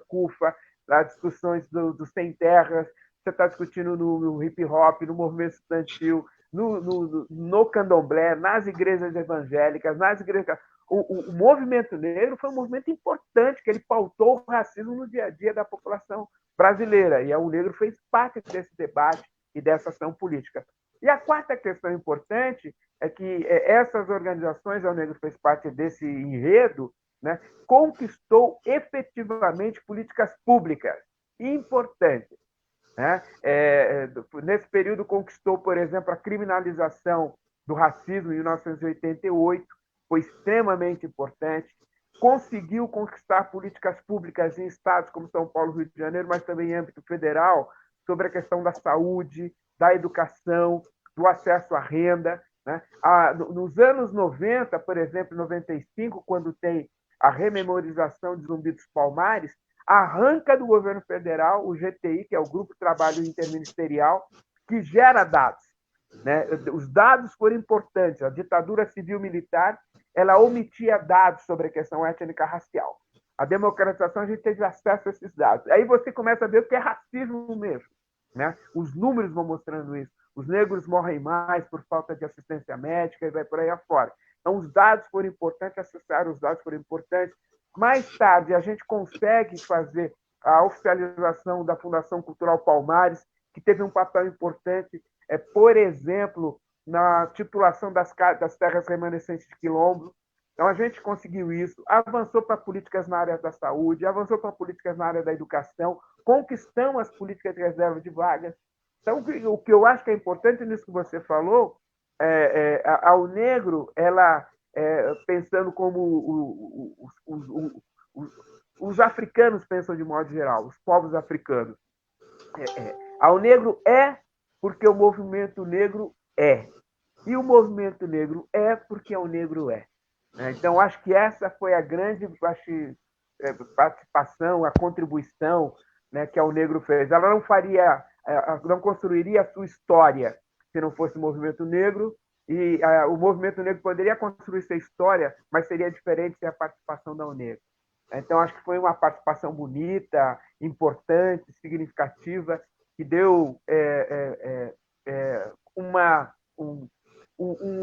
CUFA, nas discussões dos sem terras, você está discutindo no hip-hop, no movimento estudantil, no candomblé, nas igrejas evangélicas, nas igrejas... O movimento negro foi um movimento importante, que ele pautou o racismo no dia a dia da população brasileira, e o negro fez parte desse debate e dessa ação política. E a quarta questão importante é que essas organizações, o negro fez parte desse enredo, né, conquistou efetivamente políticas públicas importantes, né? Nesse período conquistou, por exemplo, a criminalização do racismo em 1988, foi extremamente importante, conseguiu conquistar políticas públicas em estados como São Paulo, Rio de Janeiro, mas também em âmbito federal, sobre a questão da saúde, da educação, do acesso à renda, né? Nos anos 90, por exemplo, 95, quando tem a rememorização de Zumbi dos Palmares, arranca do governo federal o GTI, que é o Grupo de Trabalho Interministerial, que gera dados, né? Os dados foram importantes. A ditadura civil-militar ela omitia dados sobre a questão étnica racial. A democratização, a gente teve acesso a esses dados. Aí você começa a ver o que é racismo mesmo, né? Os números vão mostrando isso. Os negros morrem mais por falta de assistência médica e vai por aí afora. Então, os dados foram importantes, acessar os dados foram importantes. Mais tarde, a gente consegue fazer a oficialização da Fundação Cultural Palmares, que teve um papel importante, por exemplo, na titulação das terras remanescentes de quilombo. Então, a gente conseguiu isso, avançou para políticas na área da saúde, avançou para políticas na área da educação, conquistamos as políticas de reserva de vagas. Então, o que eu acho que é importante nisso que você falou, ao negro, ela, pensando como os africanos pensam de modo geral, os povos africanos, ao negro porque o movimento negro é. E o movimento negro é porque o negro é. Então, acho que essa foi a grande participação, a contribuição, né, que o negro fez. Ela não construiria a sua história se não fosse o movimento negro, e o movimento negro poderia construir sua história, mas seria diferente sem a participação da UNEGRO. Então, acho que foi uma participação bonita, importante, significativa, que deu um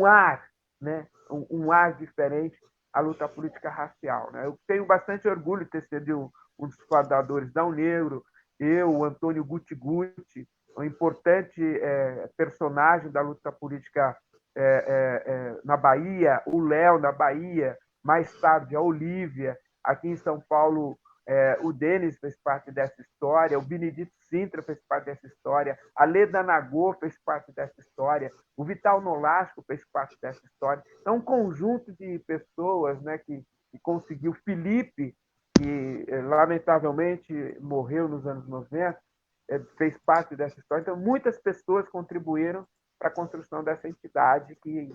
ar, né? um ar diferente à luta política racial, né? Eu tenho bastante orgulho de ter sido um dos fundadores da UNEGRO, o Antônio Guti Guti, um importante personagem da luta política na Bahia, o Léo na Bahia, mais tarde a Olívia, aqui em São Paulo, o Denis fez parte dessa história, o Benedito Sintra fez parte dessa história, a Leda Nagô fez parte dessa história, o Vital Nolasco fez parte dessa história. É um conjunto de pessoas, né, que conseguiu. Felipe, que lamentavelmente morreu nos anos 90, fez parte dessa história. Então, muitas pessoas contribuíram para a construção dessa entidade que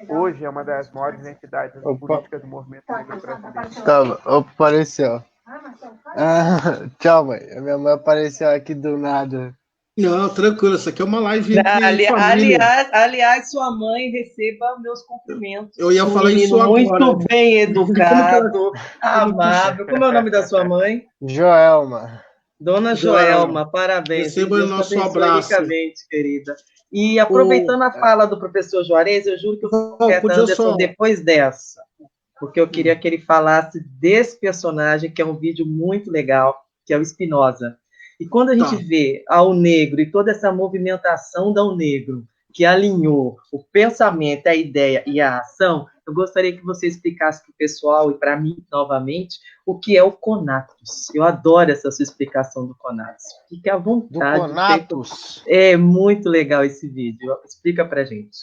hoje é uma das maiores entidades políticas do movimento negro brasileiro. Calma, apareceu. Tchau, mãe. A minha mãe apareceu aqui do nada. Não, tranquilo, isso aqui é uma live entre família. Aliás, sua mãe receba meus cumprimentos. Eu ia falar isso agora. Muito bem educado, amável. Como é o nome da sua mãe? Joelma. Dona Joelma, parabéns. Receba o nosso abraço. Ricamente, querida. E aproveitando a fala do professor Juarez, eu juro que eu vou quietar Anderson depois dessa, porque eu queria que ele falasse desse personagem, que é um vídeo muito legal, que é o Espinosa. E quando a gente vê ao negro e toda essa movimentação do negro, que alinhou o pensamento, a ideia e a ação, eu gostaria que você explicasse para o pessoal e para mim, novamente, o que é o Conatus. Eu adoro essa sua explicação do Conatus. Fique à vontade. Do Conatus? É muito legal esse vídeo. Explica para a gente.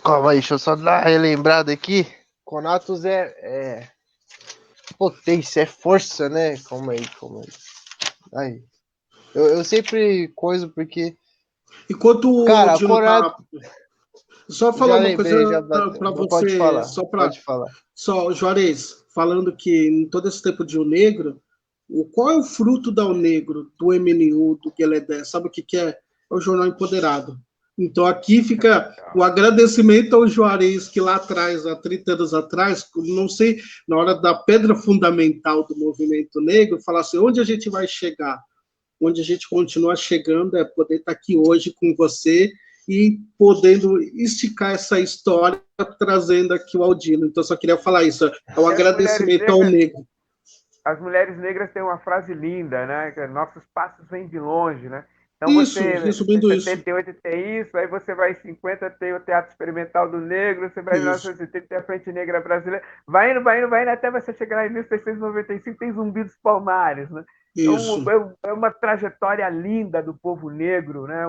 Calma aí, deixa eu só dar uma relembrada aqui. Conatus é potência, é força, né? Calma aí. Aí. Eu sempre coisa porque... Enquanto cara, o Conatus... Só falar uma coisa para você, pode falar, pode falar. Só, Juarez, falando que em todo esse tempo de O Negro, qual é o fruto da O Negro, do MNU, do Gueledé? Sabe o que é? É o Jornal Empoderado. Então aqui fica o agradecimento ao Juarez, que lá atrás, há 30 anos atrás, não sei, na hora da pedra fundamental do movimento negro, falar assim, onde a gente vai chegar? Onde a gente continua chegando é poder estar aqui hoje com você e podendo esticar essa história, trazendo aqui o Aldino. Então, só queria falar isso, é um agradecimento ao negro. As mulheres negras têm uma frase linda, né? Que nossos passos vêm de longe, né? Então, isso, em 78 tem isso, aí você vai em 50, tem o Teatro Experimental do Negro, você vai em 1970, tem a Frente Negra Brasileira, vai indo, até você chegar lá em 1695, tem Zumbi dos Palmares, né? Então, é uma trajetória linda do povo negro, né?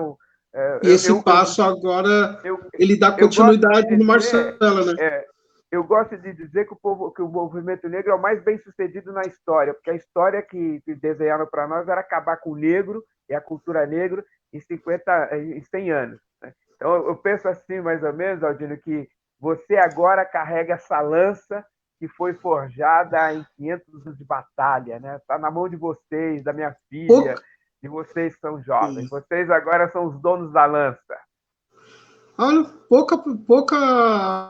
E esse passo agora, ele dá continuidade no Marcelo, né? Eu gosto de dizer que o movimento negro é o mais bem sucedido na história, porque a história que desenharam para nós era acabar com o negro e a cultura negra em 100 anos. Né? Então, eu penso assim, mais ou menos, Aldino, que você agora carrega essa lança que foi forjada em 500 anos de batalha, né? Está na mão de vocês, da minha filha, de vocês que são jovens. Vocês agora são os donos da lança. Olha,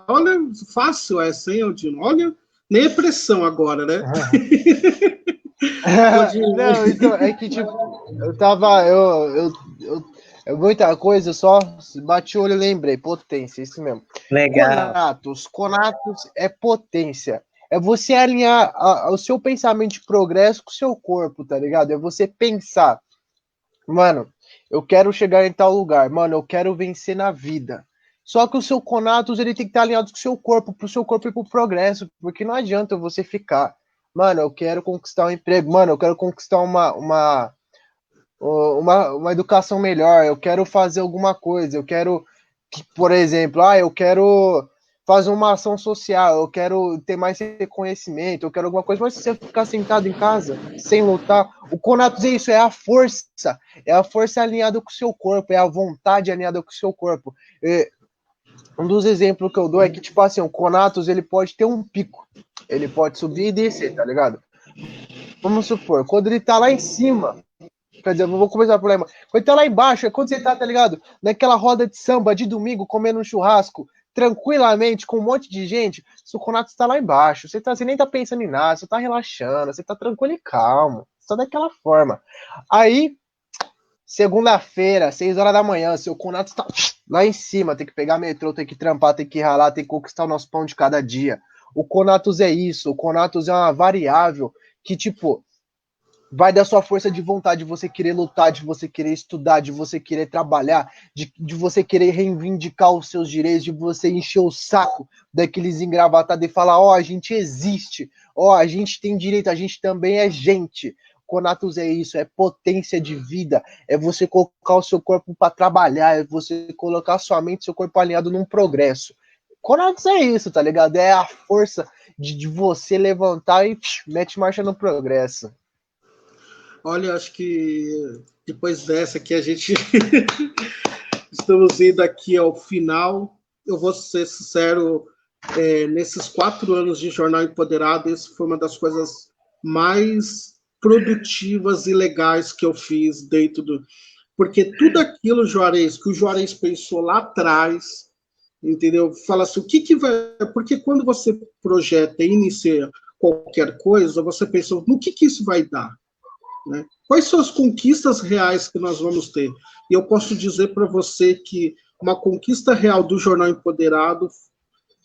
olha, fácil essa, hein, Aldino? Olha, nem é pressão agora, né? Não, então, é que, tipo, muita coisa, eu só bati o olho e lembrei, potência, isso mesmo. Legal. Conatus é potência. É você alinhar o seu pensamento de progresso com o seu corpo, tá ligado? É você pensar, mano, eu quero chegar em tal lugar, mano, eu quero vencer na vida. Só que o seu Conatus, ele tem que estar alinhado com o seu corpo, pro seu corpo ir pro progresso, porque não adianta você ficar, mano, eu quero conquistar um emprego, mano, eu quero conquistar uma educação melhor, eu quero fazer alguma coisa, eu quero, por exemplo, eu quero fazer uma ação social, eu quero ter mais reconhecimento, eu quero alguma coisa, mas se você ficar sentado em casa, sem lutar, o Conatus é isso, é a força alinhada com o seu corpo, é a vontade alinhada com o seu corpo. Um dos exemplos que eu dou é que, tipo assim, o Conatus, ele pode ter um pico, ele pode subir e descer, tá ligado? Vamos supor, quando ele tá lá em cima, quer dizer, vou começar por lá, quando ele tá lá embaixo, é quando você tá ligado? Naquela roda de samba de domingo, comendo um churrasco, tranquilamente, com um monte de gente, se o Conatus tá lá embaixo, você nem tá pensando em nada, você tá relaxando, você tá tranquilo e calmo, só daquela forma. Aí, segunda-feira, 6 horas da manhã, seu Conatus tá lá em cima, tem que pegar metrô, tem que trampar, tem que ralar, tem que conquistar o nosso pão de cada dia. O Conatus é isso, o Conatus é uma variável que, tipo, vai da sua força de vontade, de você querer lutar, de você querer estudar, de você querer trabalhar, de você querer reivindicar os seus direitos, de você encher o saco daqueles engravatados e falar, a gente existe, a gente tem direito, a gente também é gente. Conatus é isso, é potência de vida, é você colocar o seu corpo para trabalhar, é você colocar a sua mente e seu corpo alinhado num progresso. Conatus é isso, tá ligado? É a força de você levantar e mete marcha no progresso. Olha, acho que depois dessa aqui a gente estamos indo aqui ao final. Eu vou ser sincero, nesses 4 anos de Jornal Empoderado, isso foi uma das coisas mais produtivas e legais que eu fiz dentro do... Porque tudo aquilo, Juarez, que o Juarez pensou lá atrás, entendeu? Fala assim, o que vai... Porque quando você projeta e inicia qualquer coisa, você pensa, no que isso vai dar? Né? Quais são as conquistas reais que nós vamos ter? E eu posso dizer para você que uma conquista real do Jornal Empoderado,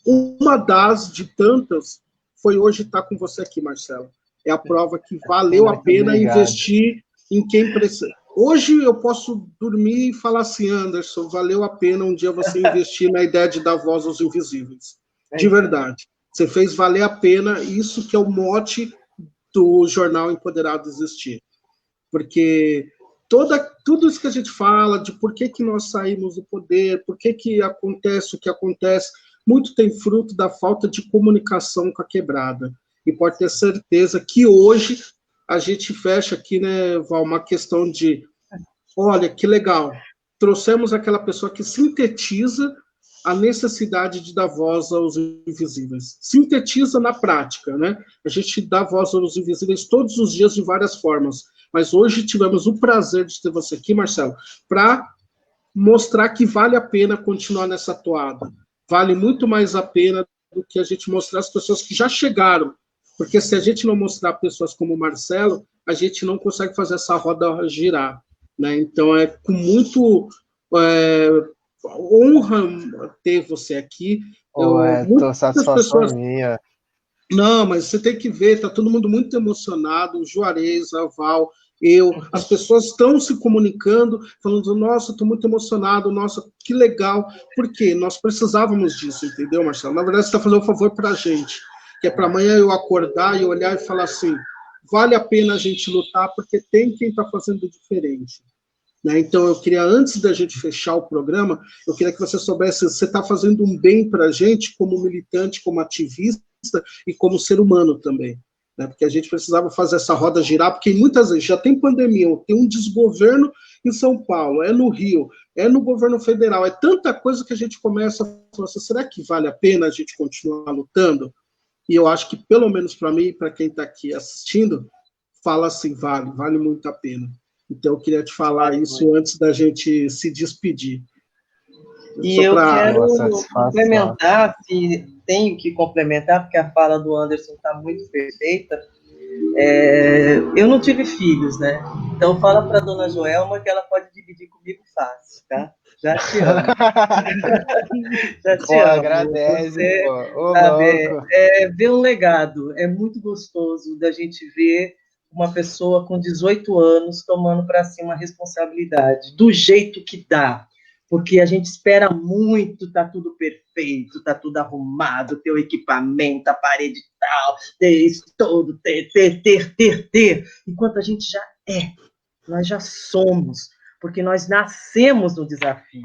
uma das de tantas, foi hoje estar com você aqui, Marcelo. É a prova que valeu a pena investir em quem precisa. Hoje eu posso dormir e falar assim, Anderson, valeu a pena um dia você investir na ideia de dar voz aos invisíveis. De verdade. Você fez valer a pena, isso que é o mote do Jornal Empoderado existir. Porque tudo isso que a gente fala, de por que nós saímos do poder, por que acontece o que acontece, muito tem fruto da falta de comunicação com a quebrada. E pode ter certeza que hoje a gente fecha aqui, né, Val, uma questão de, olha, que legal, trouxemos aquela pessoa que sintetiza a necessidade de dar voz aos invisíveis. Sintetiza na prática, né? A gente dá voz aos invisíveis todos os dias de várias formas. Mas hoje tivemos o prazer de ter você aqui, Marcelo, para mostrar que vale a pena continuar nessa toada. Vale muito mais a pena do que a gente mostrar as pessoas que já chegaram. Porque se a gente não mostrar pessoas como o Marcelo, a gente não consegue fazer essa roda girar. Né? Então, é com muito honra ter você aqui. Satisfação minha. Não, mas você tem que ver, está todo mundo muito emocionado, o Juarez, a Val, eu, as pessoas estão se comunicando, falando, nossa, estou muito emocionado, nossa, que legal, porque nós precisávamos disso, entendeu, Marcelo? Na verdade, você está fazendo um favor para a gente, que é para amanhã eu acordar e olhar e falar assim, vale a pena a gente lutar, porque tem quem está fazendo diferente. Né? Então, eu queria, antes da gente fechar o programa, eu queria que você soubesse, você está fazendo um bem para a gente, como militante, como ativista, e como ser humano também, né? Porque a gente precisava fazer essa roda girar, porque muitas vezes já tem pandemia, tem um desgoverno em São Paulo, é no Rio, é no governo federal, é tanta coisa que a gente começa a falar assim, será que vale a pena a gente continuar lutando? E eu acho que, pelo menos para mim e para quem está aqui assistindo, fala assim, vale muito a pena. Então eu queria te falar isso antes da gente se despedir. E eu quero complementar, se tenho que complementar, porque a fala do Anderson está muito perfeita. Eu não tive filhos, né? Então fala para a dona Joelma que ela pode dividir comigo fácil, tá? Já te amo. Já te amo. Agradece, ver um legado. É muito gostoso da gente ver uma pessoa com 18 anos tomando para si uma responsabilidade, do jeito que dá. Porque a gente espera muito, tá tudo perfeito, tá tudo arrumado, ter o equipamento, a parede tal, ter isso todo, ter. Enquanto a gente já nós já somos, porque nós nascemos no desafio.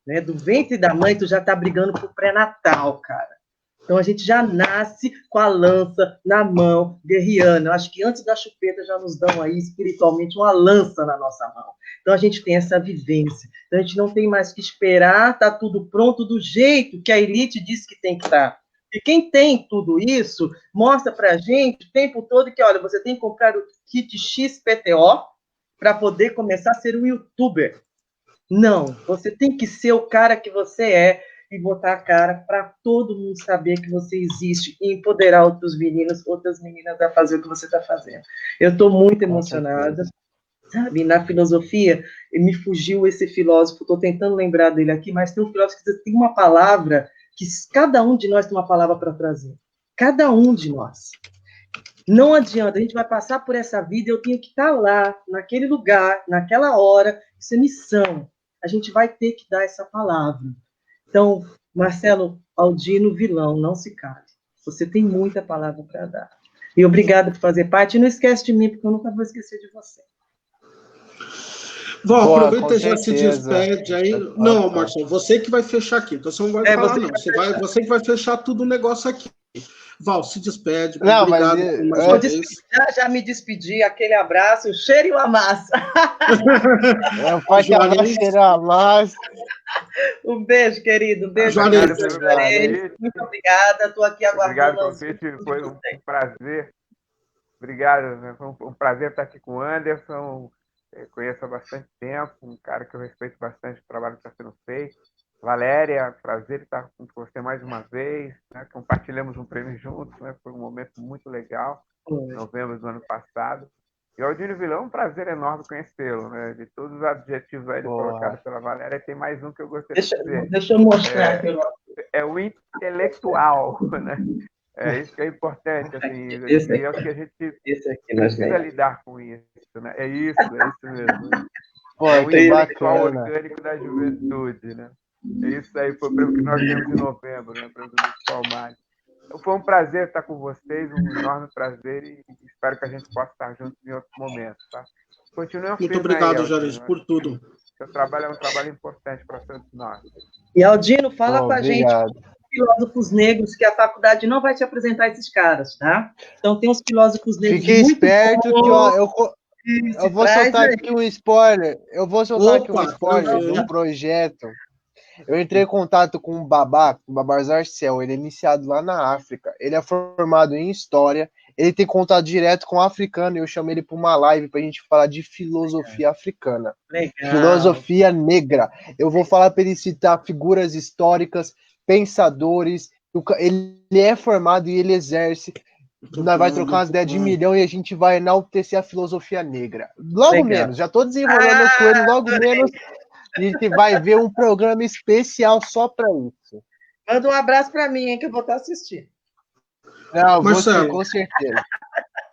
Né? Do ventre da mãe, tu já tá brigando por pré-natal, cara. Então a gente já nasce com a lança na mão, guerreando. Eu acho que antes da chupeta já nos dão aí espiritualmente uma lança na nossa mão. Então a gente tem essa vivência. Então a gente não tem mais que esperar, tá tudo pronto do jeito que a elite diz que tem que estar. E quem tem tudo isso, mostra pra gente o tempo todo que, olha, você tem que comprar o kit XPTO para poder começar a ser um youtuber. Não, você tem que ser o cara que você é, e botar a cara para todo mundo saber que você existe e empoderar outros meninos, outras meninas a fazer o que você está fazendo. Eu estou muito emocionada, sabe? Na filosofia, me fugiu esse filósofo, estou tentando lembrar dele aqui, mas tem um filósofo que tem uma palavra, que cada um de nós tem uma palavra para trazer. Cada um de nós. Não adianta, a gente vai passar por essa vida, eu tenho que estar lá, naquele lugar, naquela hora, isso é missão. A gente vai ter que dar essa palavra. Então, Marcelo Aldino Vilão, não se cale. Você tem muita palavra para dar. E obrigada por fazer parte. E não esquece de mim, porque eu nunca vou esquecer de você. Bom, aproveita e já se despede aí. Não, Marcelo, você que vai fechar aqui. Então você não vai falar, não. Você que vai fechar tudo o negócio aqui. Val, se despede. Não, Obrigado mas por mais uma vez. Já me despedi, aquele abraço, cheiro e uma massa. É um forte abraço, cheiro a massa. Um beijo, querido. Um beijo. Juarez. Muito obrigada. Estou aqui aguardando. Obrigado pelo convite, foi um prazer. Obrigado, né? Foi um prazer estar aqui com o Anderson. Eu conheço há bastante tempo, um cara que eu respeito bastante o trabalho que está sendo feito. Valéria, prazer estar com você mais uma vez, né? Compartilhamos um prêmio juntos, né? Foi um momento muito legal, em novembro do ano passado. E o Aldino Vilão, um prazer enorme conhecê-lo, né? De todos os adjetivos aí colocados pela Valéria, tem mais um que eu gostaria de dizer. Deixa eu mostrar aqui. É o intelectual, né? É isso que é importante, assim, e é o que a gente precisa lidar com isso, né? É isso mesmo. Pô, é o que intelectual bacana. orgânico da juventude, né? É isso aí, foi o prêmio que nós temos em novembro, né? Prêmio do Palmares. Então, foi um prazer estar com vocês, um enorme prazer, e espero que a gente possa estar juntos em outros momentos, tá? Continuem Muito obrigado, Juarez, por tudo. Seu trabalho é um trabalho importante para todos nós. E, Aldino, fala com a gente, obrigado. filósofos negros, que a faculdade não vai te apresentar esses caras, tá? Então, tem uns filósofos negros. Fique muito esperto bons. que, ó, eu vou soltar aqui um spoiler. Eu vou soltar aqui um spoiler de um projeto. Eu entrei em contato com o Babazar Cel, ele é iniciado lá na África. Ele é formado em História, ele tem contato direto com o africano, e eu chamei ele para uma live para a gente falar de filosofia africana. Legal. Filosofia negra. Eu vou falar para ele citar figuras históricas, pensadores. Ele é formado e ele exerce. Nós vai trocar umas ideias de milhão e a gente vai enaltecer a filosofia negra. Logo menos, já estou desenrolando com ele, logo menos a gente vai ver um programa especial só para isso. Manda um abraço para mim, hein, que eu vou estar assistindo. Não, Marcelo, com certeza.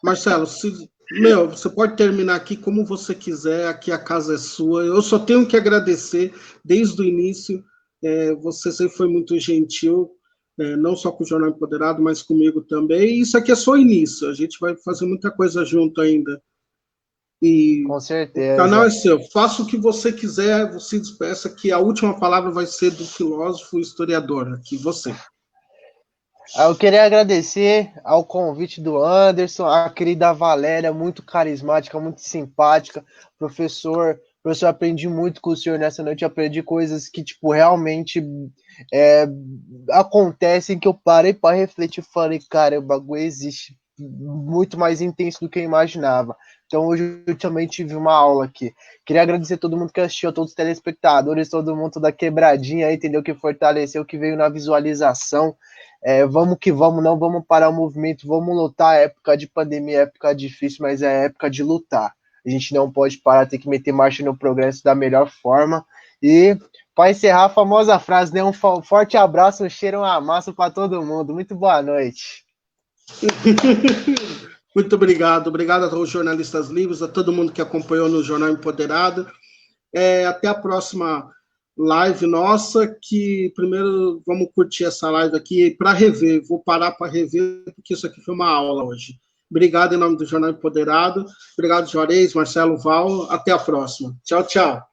Marcelo, você pode terminar aqui como você quiser, aqui a casa é sua. Eu só tenho que agradecer desde o início. Você sempre foi muito gentil, não só com o Jornal Empoderado, mas comigo também. E isso aqui é só o início, a gente vai fazer muita coisa junto ainda. E com certeza. O canal é seu. Faça o que você quiser, você despeça, que a última palavra vai ser do filósofo e historiador, aqui, você. Eu queria agradecer ao convite do Anderson, a querida Valéria, muito carismática, muito simpática. Professor, aprendi muito com o senhor nessa noite, aprendi coisas que, tipo, realmente acontecem, que eu parei para refletir e falei, cara, o bagulho existe muito mais intenso do que eu imaginava. Então hoje eu também tive uma aula aqui. Queria agradecer a todo mundo que assistiu, todos os telespectadores, todo mundo da quebradinha aí, entendeu? Que fortaleceu, que veio na visualização. Vamos que vamos, não vamos parar o movimento, vamos lutar. Época de pandemia, época difícil, mas é época de lutar. A gente não pode parar, tem que meter marcha no progresso da melhor forma. E para encerrar a famosa frase, né? Um forte abraço, um cheiro, um amasso para todo mundo. Muito boa noite. Muito obrigado. Obrigado aos jornalistas livres, a todo mundo que acompanhou no Jornal Empoderado. Até a próxima live nossa, que primeiro vamos curtir essa live aqui para rever. Vou parar para rever, porque isso aqui foi uma aula hoje. Obrigado em nome do Jornal Empoderado. Obrigado, Juarez, Marcelo, Val. Até a próxima. Tchau, tchau.